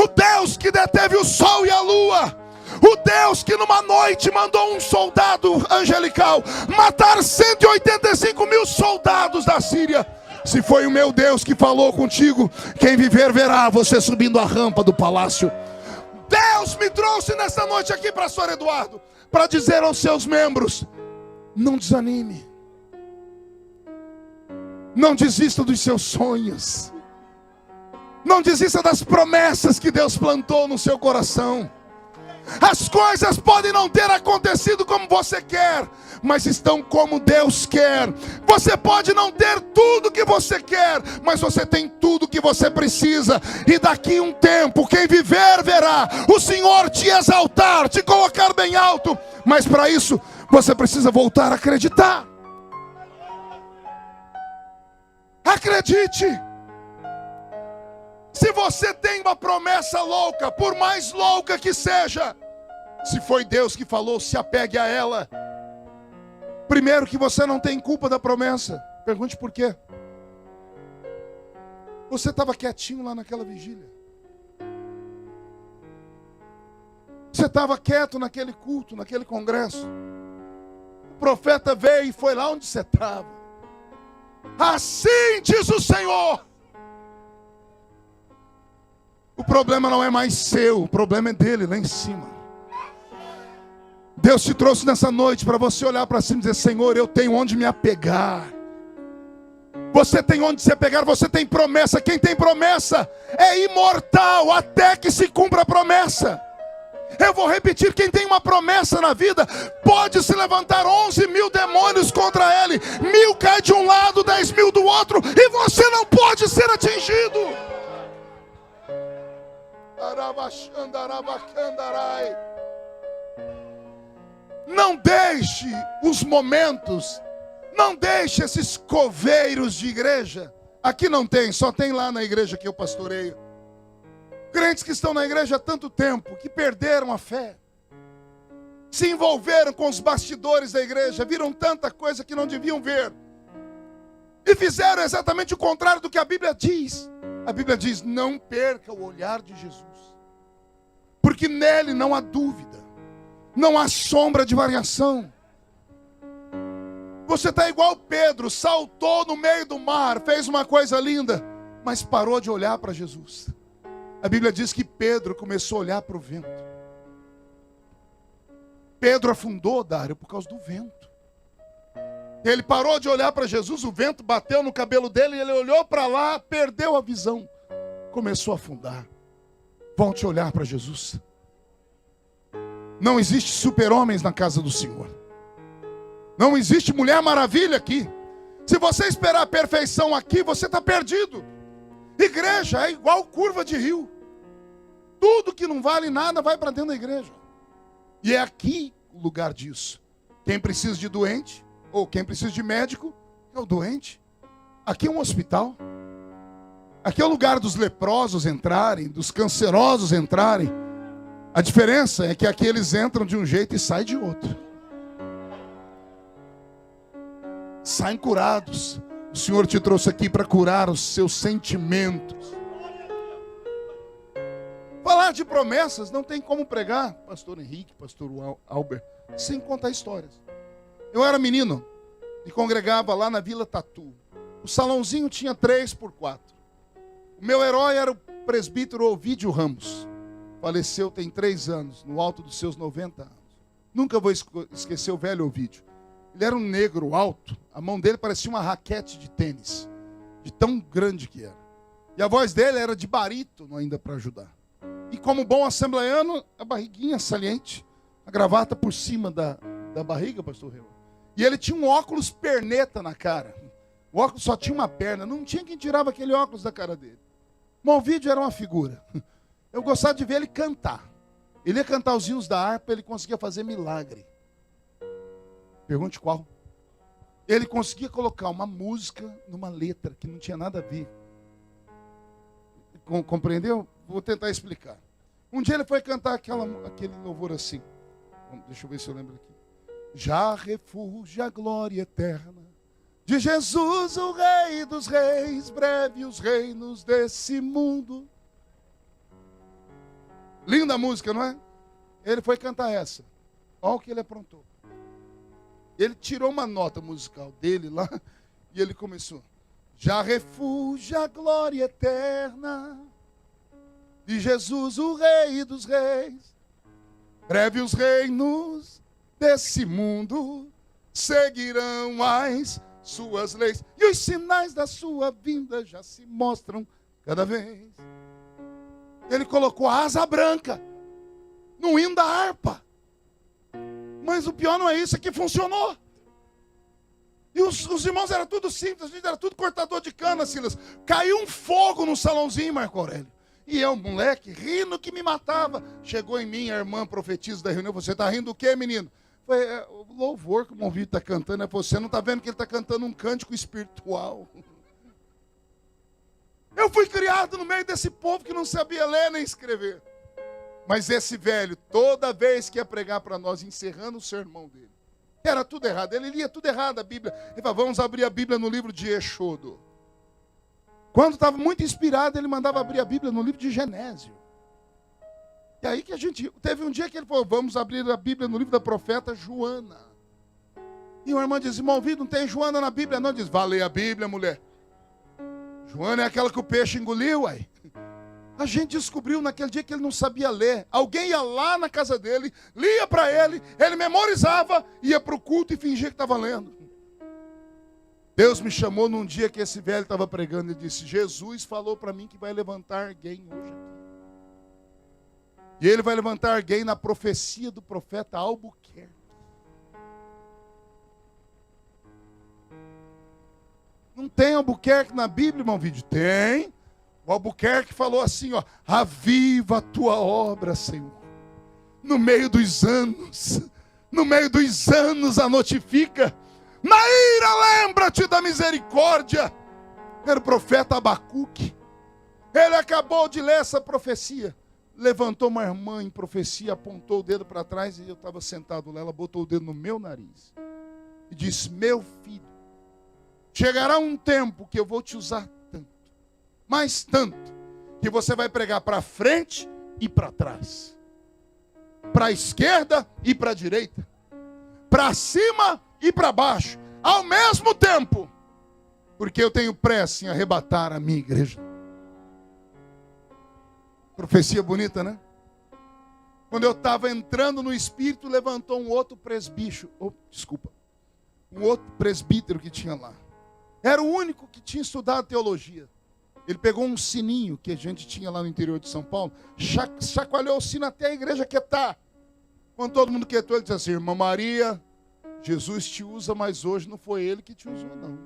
Speaker 1: o Deus que deteve o sol e a lua, o Deus que numa noite mandou um soldado angelical matar 185 mil soldados da Síria. Se foi o meu Deus que falou contigo, quem viver verá você subindo a rampa do palácio. Deus me trouxe nessa noite aqui para Sr. Eduardo, para dizer aos seus membros: não desanime. Não desista dos seus sonhos. Não desista das promessas que Deus plantou no seu coração. As coisas podem não ter acontecido como você quer, mas estão como Deus quer. Você pode não ter tudo que você quer, mas você tem tudo que você precisa. E daqui um tempo, quem viver verá o Senhor te exaltar, te colocar bem alto. Mas para isso, você precisa voltar a acreditar. Acredite. Se você tem uma promessa louca, por mais louca que seja, se foi Deus que falou, se apegue a ela. Primeiro, que você não tem culpa da promessa. Pergunte por quê. Você estava quietinho lá naquela vigília. Você estava quieto naquele culto, naquele congresso. O profeta veio e foi lá onde você estava. Assim diz o Senhor. O problema não é mais seu, o problema é dele lá em cima. Deus te trouxe nessa noite para você olhar para cima e dizer: Senhor, eu tenho onde me apegar. Você tem onde se apegar, você tem promessa. Quem tem promessa é imortal até que se cumpra a promessa. Eu vou repetir: quem tem uma promessa na vida, pode se levantar 11 mil demônios contra ele, 1000 cai de um lado, 10 mil do outro, e você não pode ser atingido. Não deixe os momentos, não deixe esses coveiros de igreja. Aqui não tem, só tem lá na igreja que eu pastoreio. Crentes que estão na igreja há tanto tempo, que perderam a fé, se envolveram com os bastidores da igreja, viram tanta coisa que não deviam ver, e fizeram exatamente o contrário do que a Bíblia diz. A Bíblia diz: não perca o olhar de Jesus, porque nele não há dúvida, não há sombra de variação. Você está igual Pedro, saltou no meio do mar, fez uma coisa linda, mas parou de olhar para Jesus. A Bíblia diz que Pedro começou a olhar para o vento. Pedro afundou, Dário, por causa do vento. Ele parou de olhar para Jesus, o vento bateu no cabelo dele, e ele olhou para lá, perdeu a visão, começou a afundar. Volte a olhar para Jesus. Não existe super-homens na casa do Senhor. Não existe mulher maravilha aqui. Se você esperar a perfeição aqui, você está perdido. Igreja é igual curva de rio. Tudo que não vale nada vai para dentro da igreja. E é aqui o lugar disso. Quem precisa de doente, ou quem precisa de médico, é o doente. Aqui é um hospital. Aqui é o lugar dos leprosos entrarem, dos cancerosos entrarem. A diferença é que aqui eles entram de um jeito e saem de outro. Saem curados. O Senhor te trouxe aqui para curar os seus sentimentos. Falar de promessas não tem como pregar, pastor Henrique, pastor Albert, sem contar histórias. Eu era menino e congregava lá na Vila Tatu. O salãozinho tinha 3x4. O meu herói era o presbítero Ovídio Ramos. Faleceu tem 3 anos, no alto dos seus 90 anos. Nunca vou esquecer o velho Ovídio. Ele era um negro alto, a mão dele parecia uma raquete de tênis, de tão grande que era. E a voz dele era de barítono ainda para ajudar. E como bom assembleiano, a barriguinha saliente, a gravata por cima da barriga, pastor Reu. E ele tinha um óculos perneta na cara. O óculos só tinha uma perna, não tinha quem tirava aquele óculos da cara dele. Mas o vídeo era uma figura. Eu gostava de ver ele cantar. Ele ia cantar os hinos da harpa, ele conseguia fazer milagre. Pergunte qual. Ele conseguia colocar uma música numa letra que não tinha nada a ver. Compreendeu? Vou tentar explicar. Um dia ele foi cantar aquele louvor assim. Deixa eu ver se eu lembro aqui. Já refúgio a glória eterna de Jesus, o Rei dos Reis, breve os reinos desse mundo. Linda música, não é? Ele foi cantar essa. Olha o que ele aprontou. Ele tirou uma nota musical dele lá e ele começou. Já refúgio a glória eterna de Jesus, o Rei dos Reis. Breve os reinos desse mundo seguirão as suas leis. E os sinais da sua vinda já se mostram cada vez. Ele colocou a asa branca no hino da harpa. Mas o pior não é isso, é que funcionou. E os irmãos eram tudo simples, a gente era tudo cortador de cana, Silas. Caiu um fogo no salãozinho, Marco Aurélio. E eu, moleque, rindo que me matava. Chegou em mim a irmã profetisa da reunião. Você está rindo do quê, menino? Foi o louvor que o Monvito está cantando. É você não está vendo que ele está cantando um cântico espiritual. Eu fui criado no meio desse povo que não sabia ler nem escrever. Mas esse velho, toda vez que ia pregar para nós, encerrando o sermão dele, era tudo errado. Ele lia tudo errado a Bíblia. Ele falava, vamos abrir a Bíblia no livro de Êxodo. Quando estava muito inspirado, ele mandava abrir a Bíblia no livro de Genésio. E aí que a gente... Teve um dia que ele falou, vamos abrir a Bíblia no livro da profeta Joana. E o irmão disse, irmão, não tem Joana na Bíblia não. Diz, vá ler a Bíblia, mulher. Joana é aquela que o peixe engoliu, aí. A gente descobriu naquele dia que ele não sabia ler. Alguém ia lá na casa dele, lia para ele memorizava, ia para o culto e fingia que estava lendo. Deus me chamou num dia que esse velho estava pregando e disse, Jesus falou para mim que vai levantar alguém hoje aqui. E ele vai levantar alguém na profecia do profeta Albuquerque. Não tem Albuquerque na Bíblia, irmão vídeo? Tem. O Albuquerque falou assim, ó, aviva a tua obra, Senhor. No meio dos anos a notifica. Na ira lembra-te da misericórdia. Era o profeta Abacuque. Ele acabou de ler essa profecia. Levantou uma irmã em profecia, apontou o dedo para trás e eu estava sentado lá. Ela botou o dedo no meu nariz e disse, meu filho, chegará um tempo que eu vou te usar mas tanto, que você vai pregar para frente e para trás, para a esquerda e para a direita, para cima e para baixo, ao mesmo tempo, porque eu tenho pressa em arrebatar a minha igreja. Profecia bonita, né? Quando eu estava entrando no Espírito, levantou um outro um outro presbítero que tinha lá. Era o único que tinha estudado teologia. Ele pegou um sininho que a gente tinha lá no interior de São Paulo, chacoalhou o sino até a igreja quietar. Quando todo mundo quietou, ele disse assim, irmã Maria, Jesus te usa, mas hoje não foi ele que te usou, não.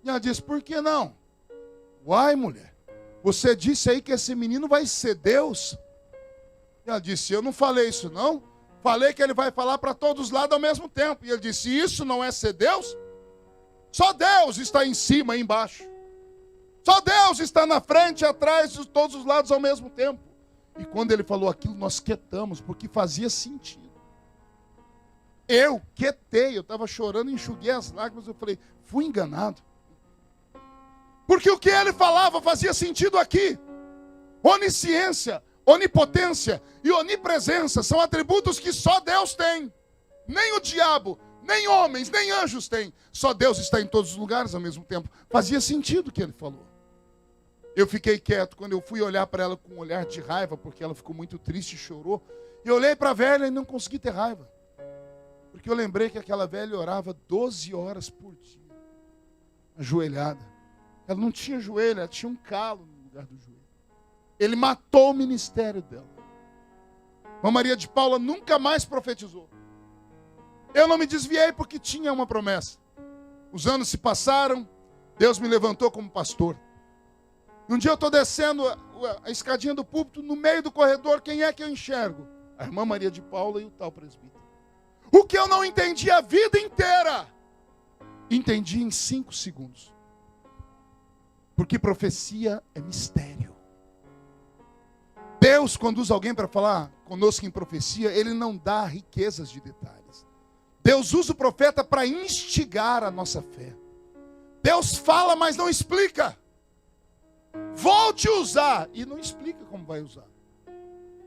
Speaker 1: E ela disse, por que não? Uai, mulher, você disse aí que esse menino vai ser Deus. E ela disse, eu não falei isso não. Falei que ele vai falar para todos os lados ao mesmo tempo. E ele disse, isso não é ser Deus? Só Deus está em cima e embaixo. Só Deus está na frente e atrás de todos os lados ao mesmo tempo. E quando ele falou aquilo, nós quietamos, porque fazia sentido. Eu quietei, eu estava chorando, enxuguei as lágrimas, eu falei, fui enganado. Porque o que ele falava fazia sentido aqui. Onisciência, onipotência e onipresença são atributos que só Deus tem. Nem o diabo, nem homens, nem anjos têm. Só Deus está em todos os lugares ao mesmo tempo. Fazia sentido o que ele falou. Eu fiquei quieto. Quando eu fui olhar para ela com um olhar de raiva, porque ela ficou muito triste e chorou, eu olhei para a velha e não consegui ter raiva. Porque eu lembrei que aquela velha orava 12 horas por dia, ajoelhada. Ela não tinha joelho, ela tinha um calo no lugar do joelho. Ele matou o ministério dela. Irmã Maria de Paula nunca mais profetizou. Eu não me desviei porque tinha uma promessa. Os anos se passaram, Deus me levantou como pastor. Um dia eu estou descendo a escadinha do púlpito, no meio do corredor, quem é que eu enxergo? A irmã Maria de Paula e o tal presbítero. O que eu não entendi a vida inteira, entendi em 5 segundos. Porque profecia é mistério. Deus conduz alguém para falar conosco em profecia, Ele não dá riquezas de detalhes. Deus usa o profeta para instigar a nossa fé. Deus fala, mas não explica. Vou te usar, e não explica como vai usar.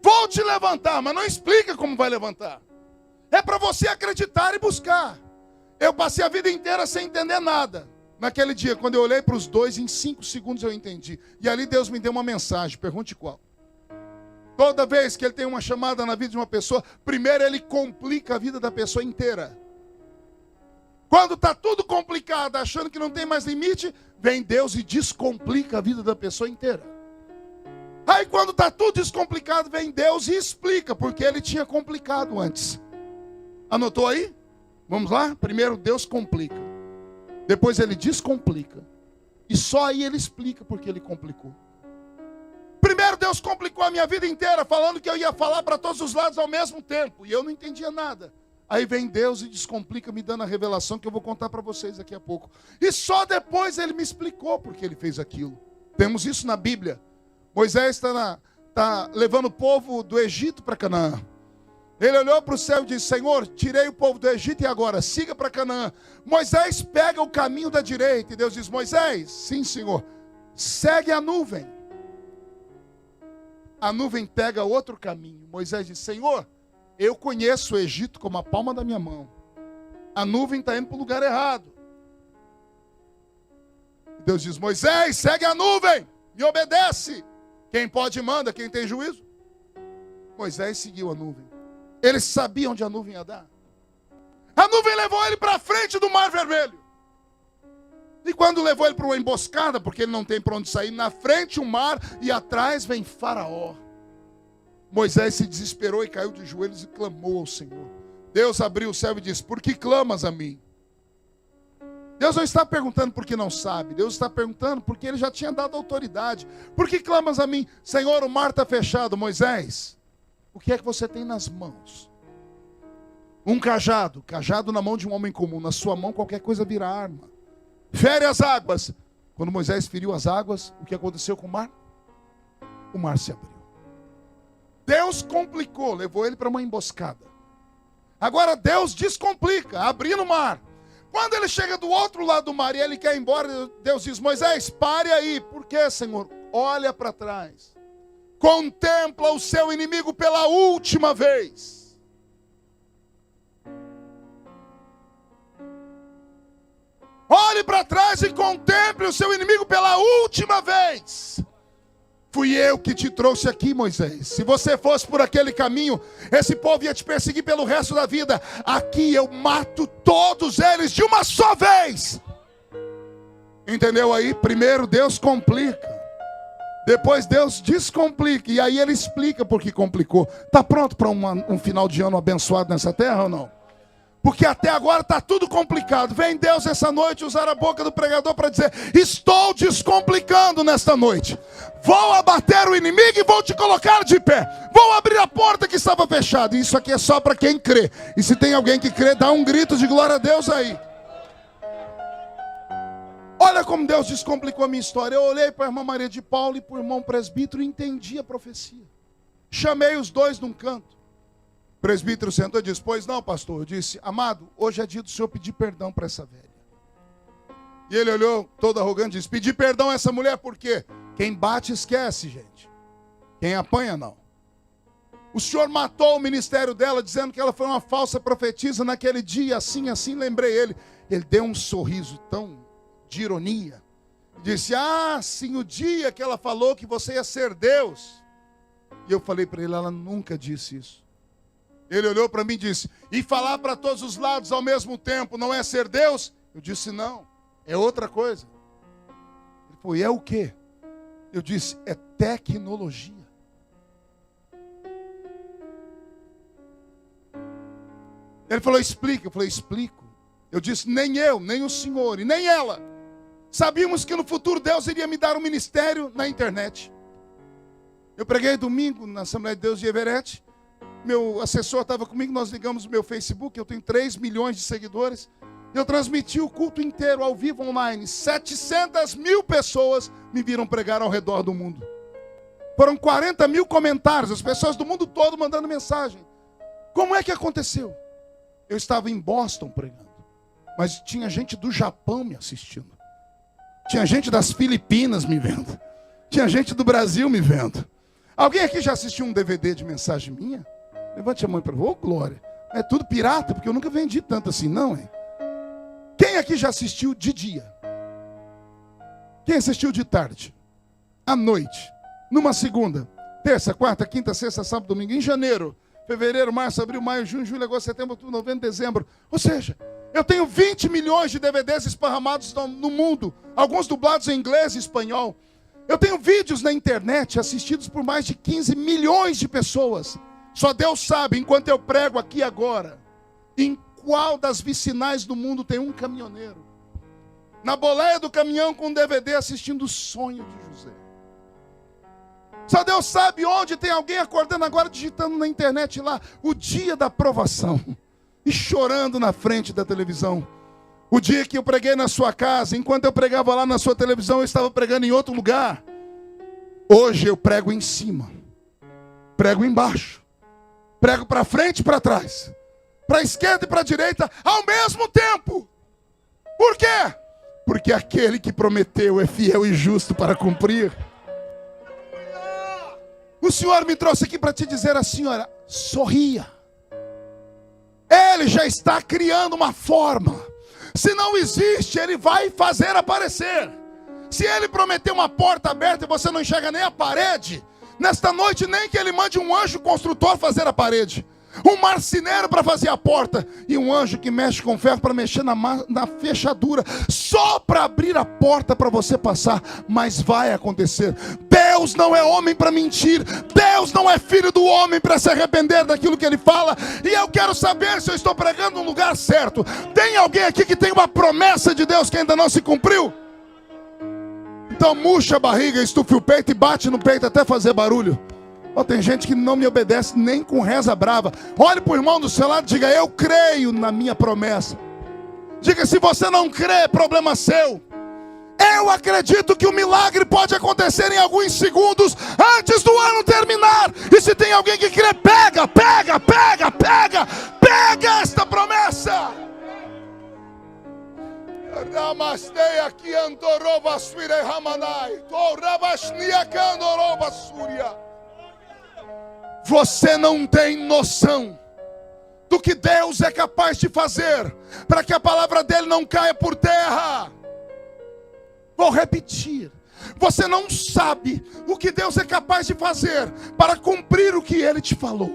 Speaker 1: Vou te levantar, mas não explica como vai levantar. É para você acreditar e buscar. Eu passei a vida inteira sem entender nada. Naquele dia, quando eu olhei para os dois, em 5 segundos eu entendi. E ali Deus me deu uma mensagem, pergunte qual. Toda vez que Ele tem uma chamada na vida de uma pessoa, primeiro Ele complica a vida da pessoa inteira. Quando está tudo complicado, achando que não tem mais limite, vem Deus e descomplica a vida da pessoa inteira. Aí quando está tudo descomplicado, vem Deus e explica, porque Ele tinha complicado antes. Anotou aí? Vamos lá? Primeiro Deus complica. Depois Ele descomplica. E só aí Ele explica porque Ele complicou. Primeiro Deus complicou a minha vida inteira, falando que eu ia falar para todos os lados ao mesmo tempo. E eu não entendia nada. Aí vem Deus e descomplica, me dando a revelação que eu vou contar para vocês daqui a pouco. E só depois Ele me explicou porque Ele fez aquilo. Temos isso na Bíblia. Moisés está levando o povo do Egito para Canaã. Ele olhou para o céu e disse, Senhor, tirei o povo do Egito e agora siga para Canaã. Moisés pega o caminho da direita e Deus diz, Moisés, sim Senhor, segue a nuvem. A nuvem pega outro caminho. Moisés diz, Senhor, eu conheço o Egito como a palma da minha mão. A nuvem está indo para o lugar errado. Deus diz, Moisés, segue a nuvem, me obedece. Quem pode manda, quem tem juízo. Moisés seguiu a nuvem. Ele sabia onde a nuvem ia dar. A nuvem levou ele para frente do Mar Vermelho. E quando levou ele para uma emboscada, porque ele não tem para onde sair, na frente o mar e atrás vem Faraó. Moisés se desesperou e caiu de joelhos e clamou ao Senhor. Deus abriu o céu e disse, por que clamas a mim? Deus não está perguntando porque não sabe. Deus está perguntando porque Ele já tinha dado autoridade. Por que clamas a mim? Senhor, o mar está fechado. Moisés, o que é que você tem nas mãos? Um cajado. Cajado na mão de um homem comum. Na sua mão qualquer coisa vira arma. Fere as águas. Quando Moisés feriu as águas, o que aconteceu com o mar? O mar se abriu. Deus complicou, levou ele para uma emboscada. Agora Deus descomplica, abrindo o mar. Quando ele chega do outro lado do mar e ele quer ir embora, Deus diz, Moisés, pare aí. Por quê, Senhor? Olha para trás. Contempla o seu inimigo pela última vez. Olhe para trás e contemple o seu inimigo pela última vez. Fui eu que te trouxe aqui, Moisés. Se você fosse por aquele caminho, esse povo ia te perseguir pelo resto da vida. Aqui eu mato todos eles de uma só vez. Entendeu aí? Primeiro Deus complica. Depois Deus descomplica. E aí Ele explica por que complicou. Está pronto para um final de ano abençoado nessa terra ou não? Porque até agora está tudo complicado. Vem Deus essa noite usar a boca do pregador para dizer: estou descomplicando nesta noite. Vou abater o inimigo e vou te colocar de pé. Vou abrir a porta que estava fechada. Isso aqui é só para quem crê. E se tem alguém que crê, dá um grito de glória a Deus aí. Olha como Deus descomplicou a minha história. Eu olhei para a irmã Maria de Paulo e para o irmão presbítero e entendi a profecia. Chamei os dois num canto. O presbítero sentou e disse: pois não, pastor. Eu disse: amado, hoje é dia do senhor pedir perdão para essa velha. E ele olhou todo arrogante e disse: pedir perdão a essa mulher por quê? Quem bate esquece, gente. Quem apanha não. O senhor matou o ministério dela dizendo que ela foi uma falsa profetisa naquele dia, assim, assim. Lembrei ele. Ele deu um sorriso tão de ironia. Disse: ah, sim, o dia que ela falou que você ia ser Deus. E eu falei para ele: ela nunca disse isso. Ele olhou para mim e disse: e falar para todos os lados ao mesmo tempo não é ser Deus? Eu disse: não, é outra coisa. Ele falou: e é o quê? Eu disse: é tecnologia. Ele falou: explica. Eu falei: explico. Eu disse: nem eu, nem o senhor e nem ela sabíamos que no futuro Deus iria me dar um ministério na internet. Eu preguei domingo na Assembleia de Deus de Everett. Meu assessor estava comigo, nós ligamos o meu Facebook, eu tenho 3 milhões de seguidores. Eu transmiti o culto inteiro, ao vivo, online. 700 mil pessoas me viram pregar ao redor do mundo. Foram 40 mil comentários, as pessoas do mundo todo mandando mensagem. Como é que aconteceu? Eu estava em Boston pregando, mas tinha gente do Japão me assistindo. Tinha gente das Filipinas me vendo. Tinha gente do Brasil me vendo. Alguém aqui já assistiu um DVD de mensagem minha? Levante a mão para ô glória. É tudo pirata, porque eu nunca vendi tanto assim, não, hein? Quem aqui já assistiu de dia? Quem assistiu de tarde? À noite? Numa segunda? Terça, quarta, quinta, sexta, sábado, domingo? Em janeiro? Fevereiro, março, abril, maio, junho, julho, agosto, setembro, outubro, novembro, dezembro. Ou seja, eu tenho 20 milhões de DVDs esparramados no mundo. Alguns dublados em inglês e espanhol. Eu tenho vídeos na internet assistidos por mais de 15 milhões de pessoas. Só Deus sabe, enquanto eu prego aqui agora, em qual das vicinais do mundo tem um caminhoneiro na boleia do caminhão com um DVD assistindo o sonho de José. Só Deus sabe onde tem alguém acordando agora digitando na internet lá o dia da aprovação e chorando na frente da televisão. O dia que eu preguei na sua casa, enquanto eu pregava lá na sua televisão, eu estava pregando em outro lugar. Hoje eu prego em cima, prego embaixo, prego para frente e para trás, para a esquerda e para a direita, ao mesmo tempo. Por quê? Porque aquele que prometeu é fiel e justo para cumprir. O Senhor me trouxe aqui para te dizer assim, olha, sorria. Ele já está criando uma forma. Se não existe, Ele vai fazer aparecer. Se Ele prometeu uma porta aberta e você não enxerga nem a parede, nesta noite nem que Ele mande um anjo construtor fazer a parede, um marceneiro para fazer a porta, e um anjo que mexe com ferro para mexer na fechadura, só para abrir a porta para você passar. Mas vai acontecer. Deus não é homem para mentir. Deus não é filho do homem para se arrepender daquilo que Ele fala. E eu quero saber se eu estou pregando no lugar certo. Tem alguém aqui que tem uma promessa de Deus que ainda não se cumpriu? Então murcha a barriga, estufa o peito e bate no peito até fazer barulho. Oh, tem gente que não me obedece nem com reza brava. Olhe para o irmão do seu lado e diga: eu creio na minha promessa. Diga: se você não crê, é problema seu. Eu acredito que o milagre pode acontecer em alguns segundos antes do ano terminar. E se tem alguém que crê, pega esta promessa. Você não tem noção do que Deus é capaz de fazer para que a palavra dele não caia por terra. Vou repetir. Você não sabe o que Deus é capaz de fazer para cumprir o que Ele te falou.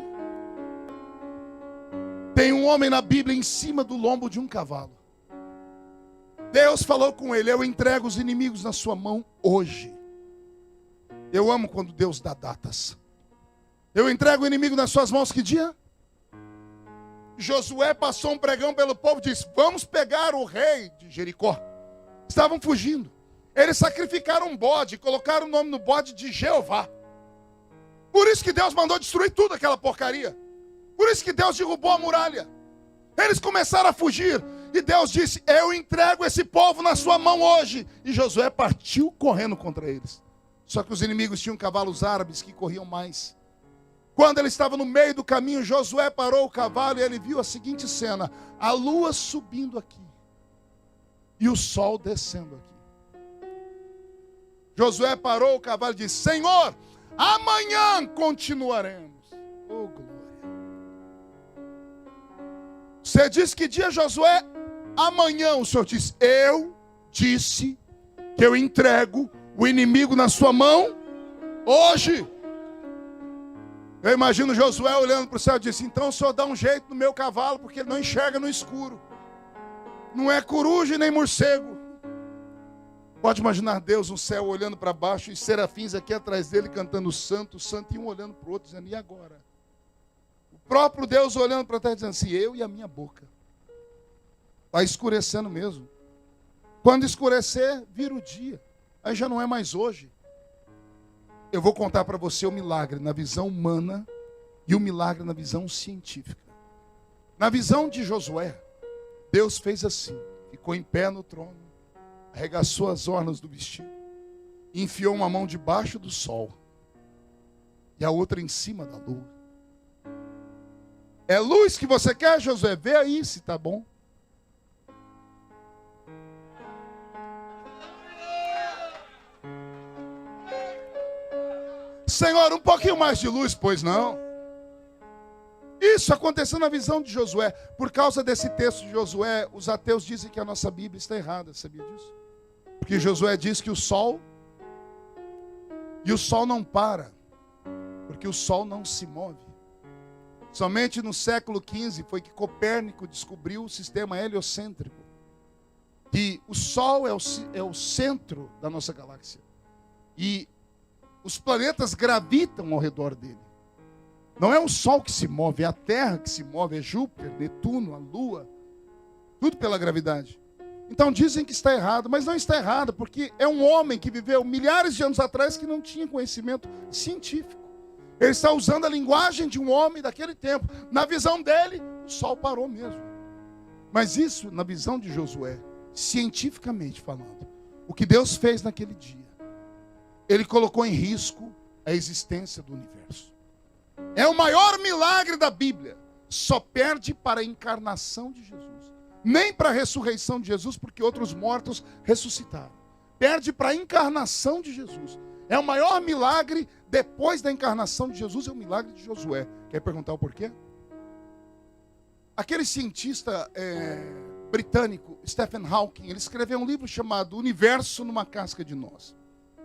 Speaker 1: Tem um homem na Bíblia em cima do lombo de um cavalo. Deus falou com ele: eu entrego os inimigos na sua mão hoje. Eu amo quando Deus dá datas. Eu entrego o inimigo nas suas mãos que dia? Josué passou um pregão pelo povo e disse: vamos pegar o rei de Jericó. Estavam fugindo. Eles sacrificaram um bode, colocaram o nome no bode de Jeová. Por isso que Deus mandou destruir tudo aquela porcaria. Por isso que Deus derrubou a muralha. Eles começaram a fugir. E Deus disse: eu entrego esse povo na sua mão hoje. E Josué partiu correndo contra eles. Só que os inimigos tinham cavalos árabes que corriam mais. Quando ele estava no meio do caminho, Josué parou o cavalo e ele viu a seguinte cena: a lua subindo aqui e o sol descendo aqui. Josué parou o cavalo e disse: Senhor, amanhã continuaremos. Oh, glória. Você disse que dia, Josué? Amanhã. O Senhor disse: eu disse que eu entrego o inimigo na sua mão hoje. Eu imagino Josué olhando para o céu e disse: então o Senhor dá um jeito no meu cavalo, porque ele não enxerga no escuro. Não é coruja nem morcego. Pode imaginar Deus no céu olhando para baixo e serafins aqui atrás dele cantando santo, santo, e um olhando para o outro dizendo: e agora? O próprio Deus olhando para trás dizendo assim: eu e a minha boca. Está escurecendo mesmo. Quando escurecer, vira o dia. Aí já não é mais hoje. Eu vou contar para você o milagre na visão humana e o milagre na visão científica. Na visão de Josué, Deus fez assim: ficou em pé no trono, arregaçou as ornas do vestido, enfiou uma mão debaixo do sol e a outra em cima da lua. É luz que você quer, Josué? Vê aí se está bom. Senhor, um pouquinho mais de luz, pois não. Isso aconteceu na visão de Josué. Por causa desse texto de Josué, os ateus dizem que a nossa Bíblia está errada. Sabia disso? Porque Josué diz que o sol não para, porque o sol não se move. Somente no século XV foi que Copérnico descobriu o sistema heliocêntrico, que o sol é o centro da nossa galáxia e os planetas gravitam ao redor dele. Não é o sol que se move, é a Terra que se move, é Júpiter, Netuno, a Lua, tudo pela gravidade. Então dizem que está errado, mas não está errado, porque é um homem que viveu milhares de anos atrás que não tinha conhecimento científico. Ele está usando a linguagem de um homem daquele tempo. Na visão dele, o sol parou mesmo. Mas isso, na visão de Josué, cientificamente falando, o que Deus fez naquele dia, Ele colocou em risco a existência do universo. É o maior milagre da Bíblia. Só perde para a encarnação de Jesus. Nem para a ressurreição de Jesus, porque outros mortos ressuscitaram. Perde para a encarnação de Jesus. É o maior milagre depois da encarnação de Jesus, é o milagre de Josué. Quer perguntar o porquê? Aquele cientista britânico, Stephen Hawking, ele escreveu um livro chamado Universo numa Casca de Nós.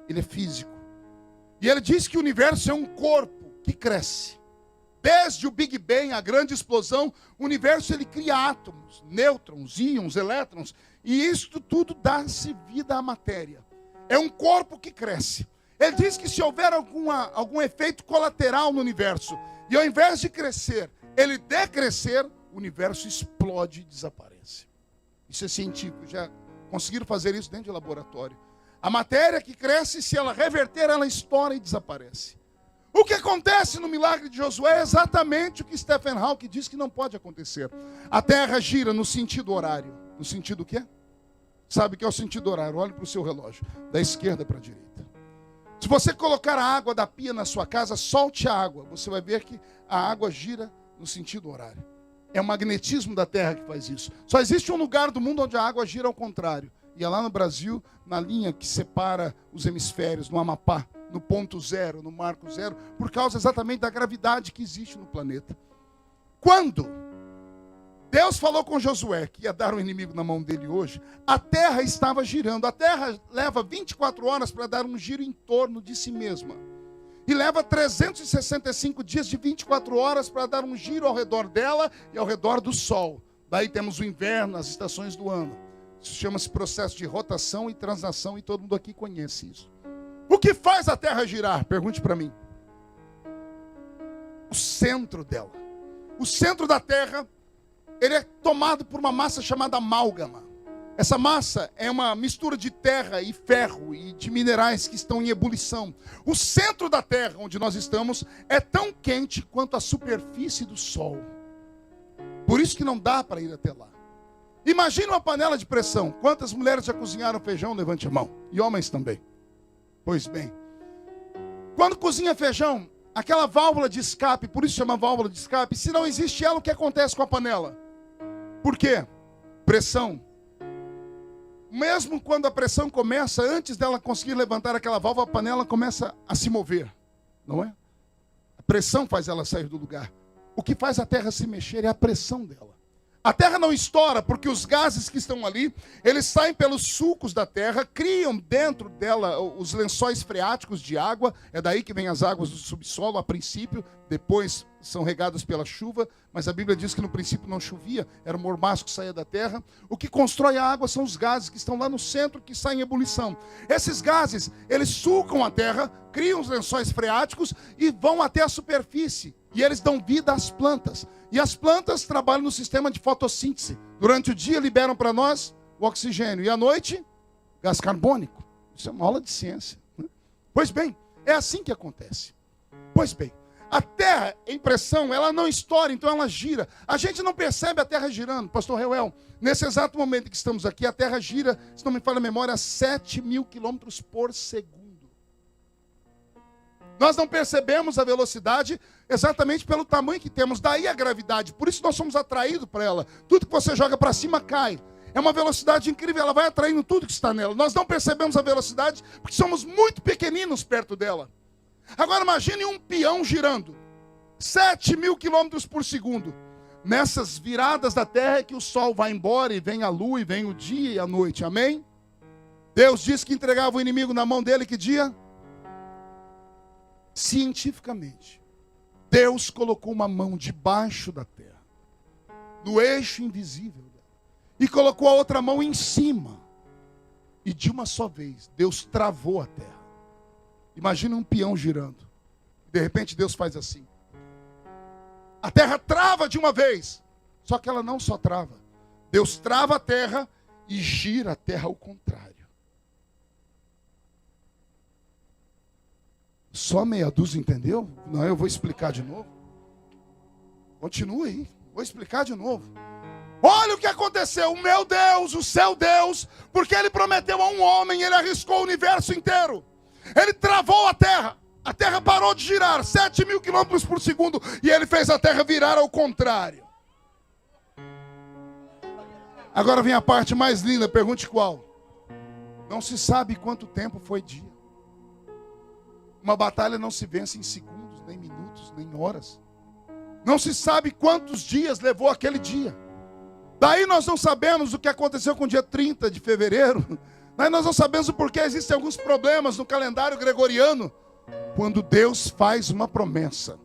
Speaker 1: Ele é físico. E ele diz que o universo é um corpo que cresce. Desde o Big Bang, a grande explosão, o universo ele cria átomos, nêutrons, íons, elétrons. E isto tudo dá-se vida à matéria. É um corpo que cresce. Ele diz que se houver algum efeito colateral no universo, e ao invés de crescer, ele decrescer, o universo explode e desaparece. Isso é científico, já conseguiram fazer isso dentro de laboratório. A matéria que cresce, se ela reverter, ela estoura e desaparece. O que acontece no milagre de Josué é exatamente o que Stephen Hawking diz que não pode acontecer. A Terra gira no sentido horário. No sentido o quê? Sabe o que é o sentido horário? Olhe para o seu relógio, da esquerda para a direita. Se você colocar a água da pia na sua casa, solte a água. Você vai ver que a água gira no sentido horário. É o magnetismo da Terra que faz isso. Só existe um lugar do mundo onde a água gira ao contrário. E é lá no Brasil, na linha que separa os hemisférios, no Amapá, no ponto zero, no marco zero, por causa exatamente da gravidade que existe no planeta. Quando Deus falou com Josué que ia dar um inimigo na mão dele hoje, a Terra estava girando. A Terra leva 24 horas para dar um giro em torno de si mesma. E leva 365 dias de 24 horas para dar um giro ao redor dela e ao redor do Sol. Daí temos o inverno, as estações do ano. Isso chama-se processo de rotação e translação e todo mundo aqui conhece isso. O que faz a Terra girar? Pergunte para mim. O centro dela. O centro da Terra ele é tomado por uma massa chamada amálgama. Essa massa é uma mistura de terra e ferro e de minerais que estão em ebulição. O centro da terra, onde nós estamos, é tão quente quanto a superfície do sol. Por isso que não dá para ir até lá. Imagine uma panela de pressão. Quantas mulheres já cozinharam feijão? Levante a mão. E homens também. Pois bem, quando cozinha feijão, aquela válvula de escape, por isso chama válvula de escape, se não existe ela, o que acontece com a panela? Por quê? Pressão. Mesmo quando a pressão começa, antes dela conseguir levantar aquela válvula, a panela começa a se mover, não é? A pressão faz ela sair do lugar. O que faz a terra se mexer é a pressão dela. A terra não estoura porque os gases que estão ali, eles saem pelos sulcos da terra, criam dentro dela os lençóis freáticos de água. É daí que vem as águas do subsolo a princípio, depois são regadas pela chuva, mas a Bíblia diz que no princípio não chovia, era o mormaço que saía da terra. O que constrói a água são os gases que estão lá no centro, que saem em ebulição. Esses gases, eles sulcam a terra, criam os lençóis freáticos e vão até a superfície. E eles dão vida às plantas. E as plantas trabalham no sistema de fotossíntese. Durante o dia liberam para nós o oxigênio. E à noite, gás carbônico. Isso é uma aula de ciência, né? Pois bem, é assim que acontece. Pois bem, a terra em pressão, ela não estoura, então ela gira. A gente não percebe a terra girando. Pastor Reuel, nesse exato momento que estamos aqui, a terra gira, se não me falha a memória, a 7.000 quilômetros por segundo. Nós não percebemos a velocidade exatamente pelo tamanho que temos. Daí a gravidade. Por isso nós somos atraídos para ela. Tudo que você joga para cima cai. É uma velocidade incrível. Ela vai atraindo tudo que está nela. Nós não percebemos a velocidade porque somos muito pequeninos perto dela. Agora imagine um peão girando. 7.000 quilômetros por segundo. Nessas viradas da terra é que o sol vai embora e vem a lua e vem o dia e a noite. Amém? Deus disse que entregava o inimigo na mão dele que dia? Cientificamente, Deus colocou uma mão debaixo da terra, no eixo invisível dela, e colocou a outra mão em cima, e de uma só vez, Deus travou a terra. Imagina um peão girando, de repente Deus faz assim, a terra trava de uma vez, só que ela não só trava, Deus trava a terra e gira a terra ao contrário. Só meia dúzia entendeu? Não, eu vou explicar de novo. Continua aí, vou explicar de novo. Olha o que aconteceu, o meu Deus, o seu Deus, porque ele prometeu a um homem, ele arriscou o universo inteiro. Ele travou a terra parou de girar, 7.000 quilômetros por segundo, e ele fez a terra virar ao contrário. Agora vem a parte mais linda, pergunte qual? Não se sabe quanto tempo foi dia. Uma batalha não se vence em segundos, nem minutos, nem horas. Não se sabe quantos dias levou aquele dia. Daí nós não sabemos o que aconteceu com o dia 30 de fevereiro. Daí nós não sabemos o porquê existem alguns problemas no calendário gregoriano. Quando Deus faz uma promessa,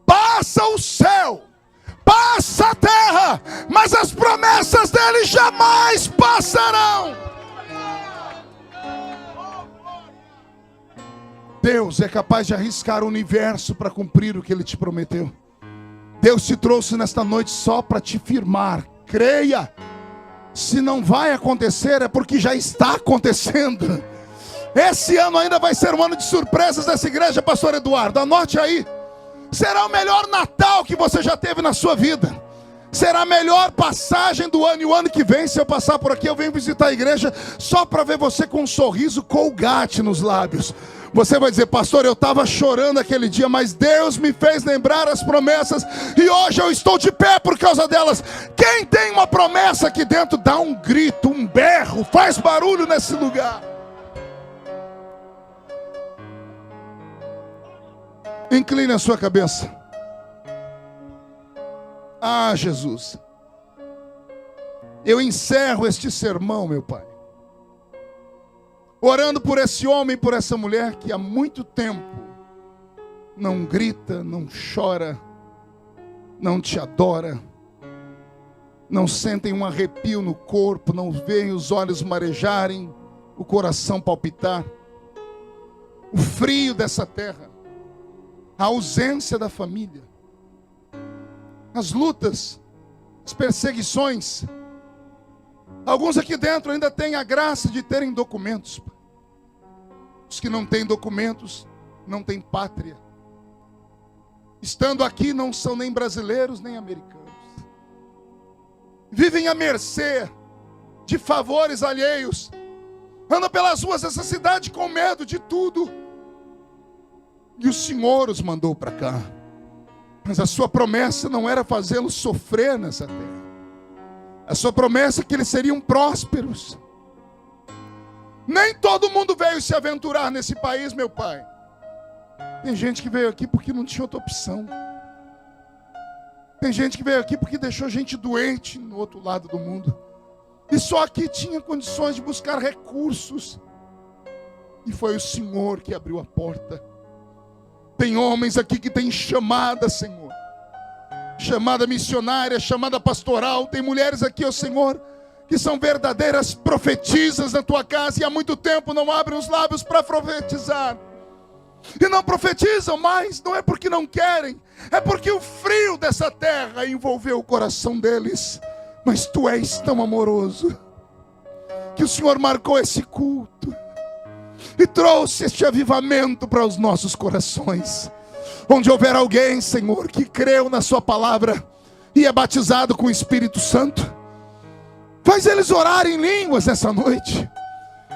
Speaker 1: passa o céu, passa a terra, mas as promessas dele jamais passarão. Deus é capaz de arriscar o universo para cumprir o que Ele te prometeu. Deus te trouxe nesta noite só para te firmar. Creia. Se não vai acontecer é porque já está acontecendo. Esse ano ainda vai ser um ano de surpresas dessa igreja, pastor Eduardo. Anote aí. Será o melhor Natal que você já teve na sua vida. Será a melhor passagem do ano. E o ano que vem, se eu passar por aqui, eu venho visitar a igreja só para ver você com um sorriso Colgate nos lábios. Você vai dizer, pastor, eu estava chorando aquele dia, mas Deus me fez lembrar as promessas e hoje eu estou de pé por causa delas. Quem tem uma promessa aqui dentro, dá um grito, um berro, faz barulho nesse lugar. Incline a sua cabeça. Ah, Jesus, eu encerro este sermão, meu Pai, orando por esse homem, por essa mulher que há muito tempo não grita, não chora, não te adora, não sentem um arrepio no corpo, não veem os olhos marejarem, o coração palpitar, o frio dessa terra, a ausência da família, as lutas, as perseguições. Alguns aqui dentro ainda têm a graça de terem documentos. Os que não têm documentos não têm pátria. Estando aqui não são nem brasileiros nem americanos. Vivem à mercê de favores alheios. Andam pelas ruas dessa cidade com medo de tudo. E o Senhor os mandou para cá. Mas a sua promessa não era fazê-los sofrer nessa terra. A sua promessa é que eles seriam prósperos. Nem todo mundo veio se aventurar nesse país, meu pai. Tem gente que veio aqui porque não tinha outra opção. Tem gente que veio aqui porque deixou gente doente no outro lado do mundo. E só aqui tinha condições de buscar recursos. E foi o Senhor que abriu a porta. Tem homens aqui que têm chamada, Senhor. Chamada missionária, chamada pastoral. Tem mulheres aqui, ó Senhor, que são verdadeiras profetisas na tua casa. E há muito tempo não abrem os lábios para profetizar. E não profetizam mais, não é porque não querem, é porque o frio dessa terra envolveu o coração deles. Mas tu és tão amoroso, que o Senhor marcou esse culto e trouxe este avivamento para os nossos corações. Onde houver alguém, Senhor, que creu na sua palavra e é batizado com o Espírito Santo, faz eles orarem em línguas nessa noite.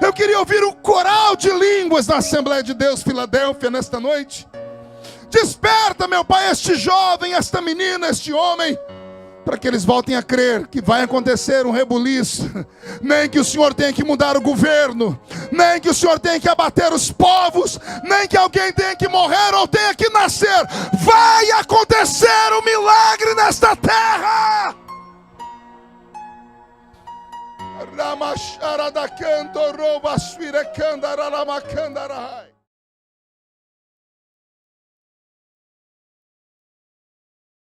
Speaker 1: Eu queria ouvir o coral de línguas na Assembleia de Deus Filadélfia nesta noite. Desperta, meu Pai, este jovem, esta menina, este homem, para que eles voltem a crer que vai acontecer um rebuliço. Nem que o Senhor tenha que mudar o governo, nem que o Senhor tenha que abater os povos, nem que alguém tenha que morrer ou tenha que nascer. Vai acontecer um milagre nesta terra. Ramachara da canto rouba suire candarara macandarai.